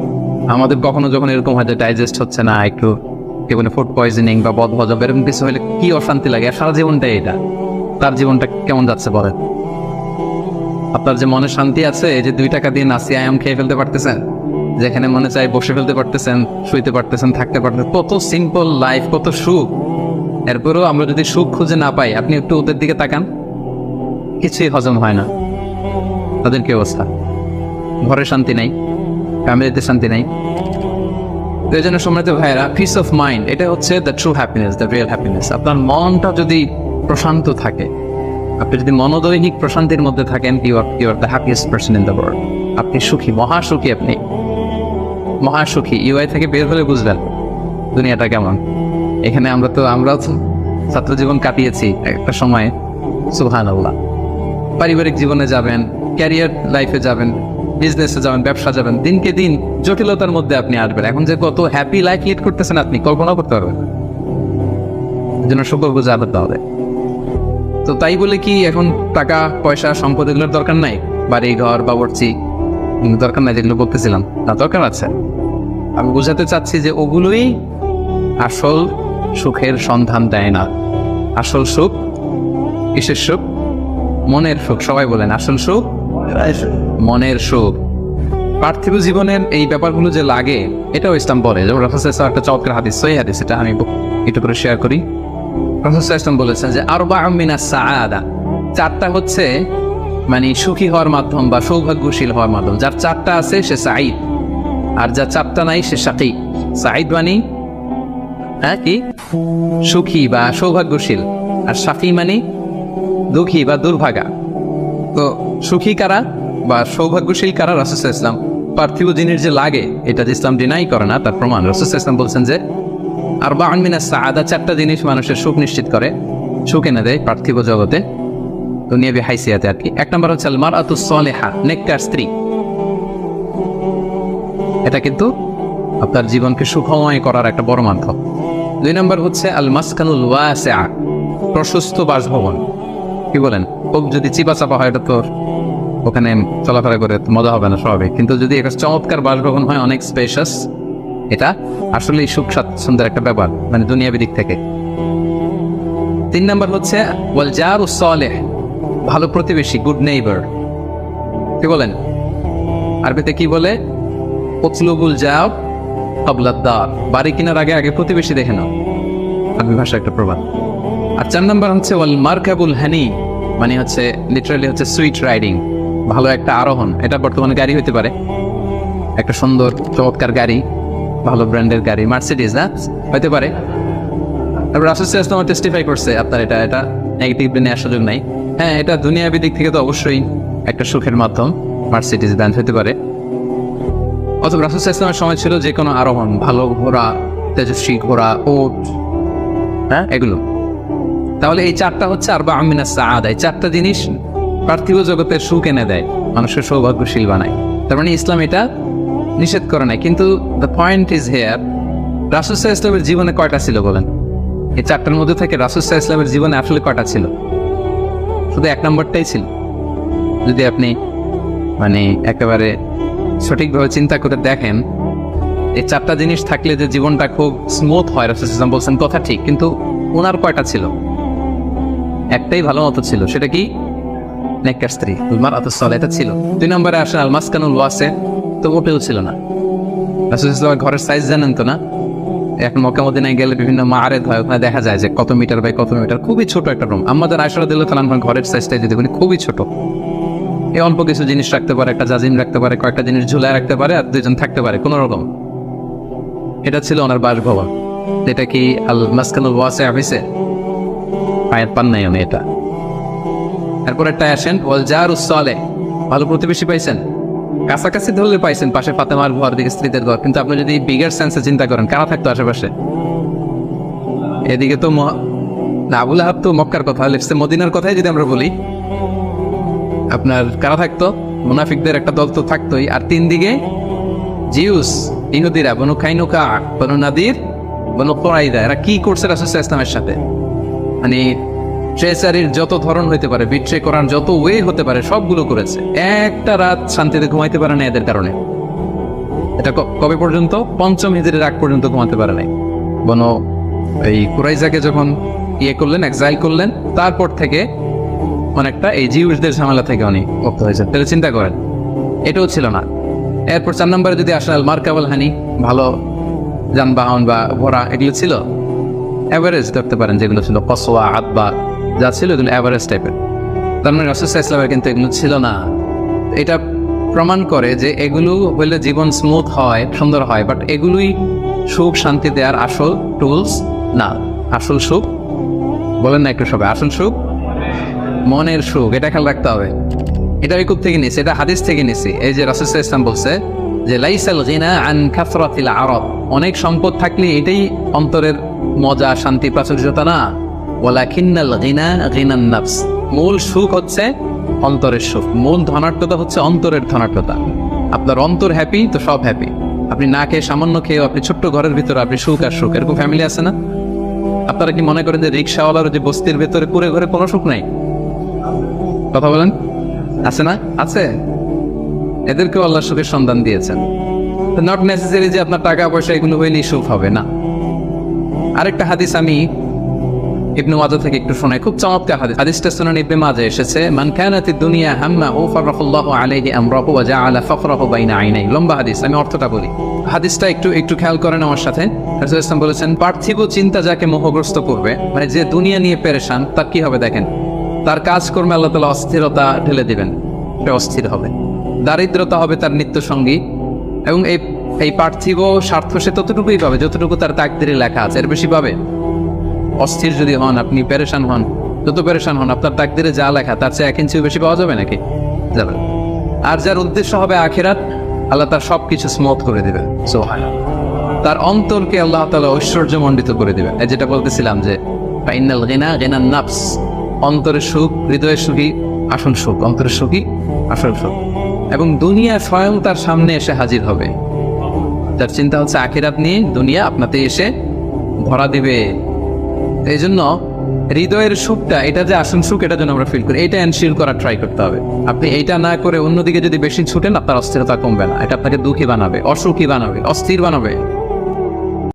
S1: আমাদের কখনো যখন এরকম হয় যে ডাইজেস্ট হচ্ছে না, একটু কি বলে ফুড পয়জনিং বা বদহজম এরকম কিছু হলে কি অশান্তি লাগে। আর সারা জীবনটাই এটা, তার জীবনটা কেমন যাচ্ছে বলেন? আপনার যে মনে শান্তি আছে, এই যে 2 টাকা দিয়ে নাসি আয়াম খেয়ে ফেলতে পারতেছেন, যেখানে মনে চাই বসে ফেলতে পারতেছেন, শুইতে পারতেছেন, থাকতে পারতেছেন, কত সিম্পল লাইফ, কত সুখ। এরপরেও আমরা যদি সুখ খুঁজে না পাই, আপনি একটু ওদের দিকে তাকান, কিছুই হজম হয় না। তাদের কি অবস্থা? ঘরে শান্তি নাই, ফ্যামিলিতে শান্তি নাই। তো এই জন্য সম্মানিত ভাইয়েরা, পিস অফ মাইন্ড, এটা হচ্ছে the true happiness, the real happiness. আপনার মনটা যদি প্রশান্ত থাকে, আপনি যদি মনোদৈনিক প্রশান্তির মধ্যে থাকেন, you are the happiest person in the world. আপনি সুখী, মহাসুখী, আপনি মহাসুখী। ইউআই থেকে বের হলে বুঝবেন দুনিয়াটা কেমন। এখানে আমরাও তো ছাত্র জীবন কাটিয়েছি একটা সময়, সুবহানাল্লাহ। পারিবারিক জীবনে যাবেন, ক্যারিয়ার লাইফে যাবেন, বিজনেসে যাবেন, ব্যবসা যাবেন, দিনকে দিন জটিলতার মধ্যে আপনি আসবেন। এখন যে কত হ্যাপি লাইফ লিড করতেছেন আপনি কল্পনা করতে পারবেন। এই জন্য শুকর গুজার হতে হবে। তো তাই বলে কি এখন টাকা পয়সা সম্পদ এগুলোর দরকার নাই? বাড়ি ঘর বাবুর্চি দরকার নাই, যেগুলো বলতেছিলাম, না দরকার আছে। আমি বুঝাতে চাচ্ছি যে ওগুলোই আসল সুখের সন্ধান দেয় না। আসল সুখ কিসের সুখ? মনের সুখ। সবাই বলেন আসল সুখ মনের সুখ। পার্থিব জীবনের এই ব্যাপারগুলো যে লাগে, এটাও ইসলাম বলে। যেমন রাসূল সাল্লাল্লাহু আলাইহি ওয়াসাল্লাম একটা চমৎকার হাদিস, সহিহ হাদিস, এটা আমি একটু করে শেয়ার করি। রাসূল সাল্লাল্লাহু আলাইহি ওয়াসাল্লাম বলেছেন যে আরবাউম মিনাস সাআদা, 4টা হচ্ছে মানে সুখী হওয়ার মাধ্যম বা সৌভাগ্যশীল হওয়ার মাধ্যম। যার 4টা আছে সে সাঈদ, আর যার 4টা নাই সে শাকী। সাঈদ মানে কি? সুখী বা সৌভাগ্যশীল, আর শাকী মানে দুঃখী বা দুর্ভাগা। তো সুখী কারা বা সৌভাগ্যশীল কারা? রাসূল সাল্লাল্লাহু আলাইহি ওয়াসাল্লাম পার্থিব জিনিস যে লাগে এটা যে ইসলাম ডিনাই করে না তার প্রমাণ রাসূল সাল্লাল্লাহু আলাইহি ওয়াসাল্লাম বলছেন যে আরবাউন মিনাস সাআদা, 4টা জিনিস মানুষের সুখ নিশ্চিত করে, সুখ এনে দেয় পার্থিব জগতে, দুনিয়াবি হাইসিয়াতে আর কি। 1 নম্বর হচ্ছে আল মারআতুস সালিহা, নেককার স্ত্রী। এটা কিন্তু আপনার জীবনকে সুখময় করার একটা বড় মাধ্যম। 2 নম্বর হচ্ছে আল মাসকানুল ওয়াসিআ, প্রশস্ত বাসভবন। কি বলেন? খুব যদি চিপা চাপা হয় এটা তো ওখানে চলাফেরা করে মজা হবে না স্বাভাবিক, কিন্তু যদি একটা চমৎকার বাসভবন হয় অনেক স্পেশাস, এটা আসলেই সুখ স্বাচ্ছন্দ্যের একটা ব্যাপার, মানে দুনিয়াবি দিক থেকে। 3 নম্বর হচ্ছে ওয়াল জারুস সালিহ, ভালো প্রতিবেশী, গুড নেইবার। কি বলেন? আরবিতে কি বলে? উতলুবুল জার ক্বাবলা দার, বাড়ি কেনার আগে আগে প্রতিবেশী দেখে নাও, আরবি ভাষা একটা প্রবাদ। আর 4 নম্বর হচ্ছে ওয়াল মারকাবুল হানি, মানে হচ্ছে লিটারালি হচ্ছে সুইট রাইডিং, ভালো একটা আরোহণ। এটা বর্তমানে গাড়ি হতে পারে, একটা সুন্দর চমৎকার গাড়ি, ভালো ব্র্যান্ডের গাড়ি, মার্সিডিজ না হতে পারে। তারপর রাসূল সাল্লাল্লাহু আলাইহি ওয়াসাল্লাম টেস্টিফাই করছে আপনার এটা নেগেটিভলি নেওয়ার সুযোগ নাই। হ্যাঁ, এটা দুনিয়াবি দিক থেকে তো অবশ্যই একটা সুখের মাধ্যম, মার্সিডিজ ব্র্যান্ড হতে পারে। অথবা রাসূল সাল্লাল্লাহু আলাইহি ওয়াসাল্লামের সময় ছিল যে কোনো আরোহণ, ভালো ঘোড়া, তেজস্বী ঘোড়া, উট, হ্যাঁ এগুলো। তাহলে এই 4টা হচ্ছে আরবাউন মিনাস সাআদা, এই 4টা জিনিস পার্থিব জগতের সুখ এনে দেয়, মানুষের সৌভাগ্যশীল বানায়। তার মানে ইসলাম এটা নিষেধ করে নাই। কিন্তু দ্য পয়েন্ট ইজ হেয়ার, রাসূল সাল্লাল্লাহু আলাইহি ওয়াসাল্লামের জীবনে কয়টা ছিল বলেন? এই 4টার মধ্যে থেকে রাসূল সাল্লাল্লাহু আলাইহি ওয়াসাল্লামের জীবনে আসলে কয়টা ছিল? শুধু 1 নম্বরটাই ছিল। যদি আপনি মানে একেবারে সঠিকভাবে চিন্তা করে দেখেন, এই 4টা জিনিস থাকলে যে জীবনটা খুব স্মুথ হয়, রাসূল সাল্লাল্লাহু আলাইহি ওয়াসাল্লাম বলছেন কথা ঠিক, কিন্তু ওনার কয়টা ছিল? একটাই ভালো মতো ছিল, সেটা কি? নেককার স্ত্রী, মারআতুস সালিহা, এটা ছিল। 2 নম্বরে আসে আল মাসকানুল ওয়াসি', তো মোটেও ছিল না। রাসূল সাল্লাল্লাহু আলাইহি ওয়াসাল্লামের ঘরের সাইজ জানেন তো না? এখন মক্কা মদিনায় গেলে বিভিন্ন মাআরিদ হয়, ওখানে দেখা যায় যে কত মিটার বাই কত মিটার, খুবই ছোট একটা রুম। আমাদের আয়েশা রাদিয়াল্লাহু তাআলা আনহার ঘরের সাইজটাই যদি বলি খুবই ছোট। এই অল্প কিছু জিনিস রাখতে পারে, একটা জাজিম রাখতে পারে, কয়েকটা জিনিস ঝুলায় রাখতে পারে, আর 2জন থাকতে পারে কোনো রকম। এটা ছিল ওনার বাসভবন। এটা কি আল মাসকানুল ওয়াসি' হইছে? আয়াত পান নাই উনি এটা। এরপরেরটা আসেন ওয়াল জারুস সালিহ, ভালো প্রতিবেশী পাইছেন, কাছাকাছি ধরলে পাইছেন, পাশে ফাতেমার ঘর, দিকে স্ত্রীদের ঘর। কিন্তু আপনি যদি বিগার সেন্সে চিন্তা করেন, কারা থাকতো আশেপাশে? এদিকে তো আবু লাহাব তো মক্কার কথা, লিখছে মদিনার কথাই যদি আমরা বলি, আপনার কারা থাকতো? মুনাফিকদের একটা দল তো থাকতোই। আর 3 দিকে জিউস, ইহুদিরা, বনু কাইনুকা, বনু নাদির, বনু কুরাইযা। এরা কি করছে রাসূল সাল্লাল্লাহু আলাইহি ওয়াসাল্লামের সাথে? মানে ট্রেসারির যত ধরন হইতে পারে, বিট্রে করার যত ওয়ে হতে পারে, সবগুলো করেছে। একটা রাত শান্তিতে ঘুমাইতে পারে না এদের কারণে। এটা কবে পর্যন্ত? 5ম হিজরির আগ পর্যন্ত ঘুমাতে পারে নাই। বনু এই কুরাইজাকে যখন করলেন, এক্সাইল করলেন, তারপর থেকে অনেকটা এই জিউসদের ঝামেলা থেকে উনি মুক্ত হয়েছেন। তাহলে চিন্তা করেন, এটাও ছিল না। এরপর 4 নম্বরে যদি আসেন আল মারকাবুল হানি, ভালো যানবাহন বা ঘোড়া, এগুলো ছিল এভারেজ ধরতে পারেন, যেগুলো ছিল কসওয়া, আদবা, যা ছিল এগুলো এভারেজ টাইপের। তার মানে রাসূল সাল্লাল্লাহু আলাইহি ওয়াসাল্লামের কিন্তু এগুলো ছিল না। এটা প্রমাণ করে যে এগুলো হইলে জীবন স্মুথ হয়, সুন্দর হয়, বাট এগুলোই সুখ শান্তি দেওয়ার আসল টুলস না। আসল সুখ বলেন না একটু সবাই, আসল সুখ মনের সুখ, এটা খেয়াল রাখতে হবে। এটা আমি কোথা থেকে নিয়েছি? এটা হাদিস থেকে নিয়েছি। এই যে রাসূল সাল্লাল্লাহু আলাইহি ওয়াসাল্লাম বলছে যে লাইসাল গিনা আন কাসরাতিল আরাদ, অনেক সম্পদ থাকলে এটাই অন্তরের মজা, শান্তি, প্রাচুর্যতা না। ওয়ালাকিন্নাল গিনা গিনান নাফস, মূল সুখ হচ্ছে অন্তরের সুখ, মূল ধনাঢ্যতা হচ্ছে অন্তরের ধনাঢ্যতা। আপনার অন্তর হ্যাপি তো সব হ্যাপি। আপনি না খেয়ে, সামান্য খেয়ে, আপনি ছোট্ট ঘরের ভিতরে আপনি সুখ আর সুখ, এরকম ফ্যামিলি আছে না? আপনারা কি মনে করেন যে রিক্সাওয়ালার যে বস্তির ভেতরে পুরে ঘরে কোনো সুখ নাই? কথা বলেন, আছে না? আছে। এদেরকেও আল্লাহ সুখের সন্ধান দিয়েছেন। নট নেসেসারি যে আপনার টাকা পয়সা এগুলো হইলেই সুখ হবে না। আরেকটা হাদিস আমি ইবনে মাজাহ থেকে একটু শোনাই, খুব চমৎকার হাদিস। হাদিসটা সুনান ইবনে মাজাহ এসেছে, মান কানাতিদ দুনিয়া হাম্মাহু ফারাফাল্লাহু আলাইহি আমরাহু ওয়া জাআলা ফাকরাহু বাইনা আইনাই। লম্বা হাদিস, আমি অর্থটা বলি। হাদিসটা একটু খেয়াল করেন আমার সাথে। রাসূল ইসলাম বলেছেন, পার্থিব চিন্তা যাকে মোহগ্রস্ত করবে, মানে যে দুনিয়া নিয়ে পেরেশান, তার কি হবে দেখেন? তার কাজকর্মে আল্লাহ তাআলা অস্থিরতা ঢেলে দিবেন, সে অস্থির হবে। দারিদ্রতা হবে তার নিত্য সঙ্গী, এবং এই পার্থিব স্বার্থ সে ততটুকুই পাবে যতটুকু তার তাকদীরে লেখা আছে, এর বেশি পাবে? অস্থির যদি হন, আপনি পেরেশান হন, যত পেরেশান হন, আপনার তাকদিরে যা লেখা তার চেয়ে 1 ইঞ্চিও বেশি পাওয়া যাবে নাকি? যাবে না। আর যার উদ্দেশ্য হবে আখিরাত, আল্লাহ তার সবকিছু স্মুথ করে দিবেন। তার অন্তরকে আল্লাহ তাআলা ঐশ্বর্যমণ্ডিত করে দিবেন। এই যেটা বলতেছিলাম যে ফাইনাল গিনা গিনান নাফস, অন্তরের সুখ, হৃদয়ের সুখী আসল সুখ, অন্তরের সুখী আসল সুখ। এবং দুনিয়া স্বয়ং তার সামনে এসে হাজির হবে। যার চিন্তা হচ্ছে আখিরাত নিয়ে, দুনিয়া আপনাতে এসে ধরা দিবে। এই জন্য হৃদয়ের সুখটা, এটা যে আসল সুখ, এটা যেন আমরা ফিল করি, এটা এনশিওর করার ট্রাই করতে হবে। আপনি এইটা না করে অন্যদিকে যদি বেশি ছুটেন, আপনার অস্থিরতা কমবে না, এটা আপনাকে দুঃখী বানাবে, অসুখী বানাবে, অস্থির বানাবে।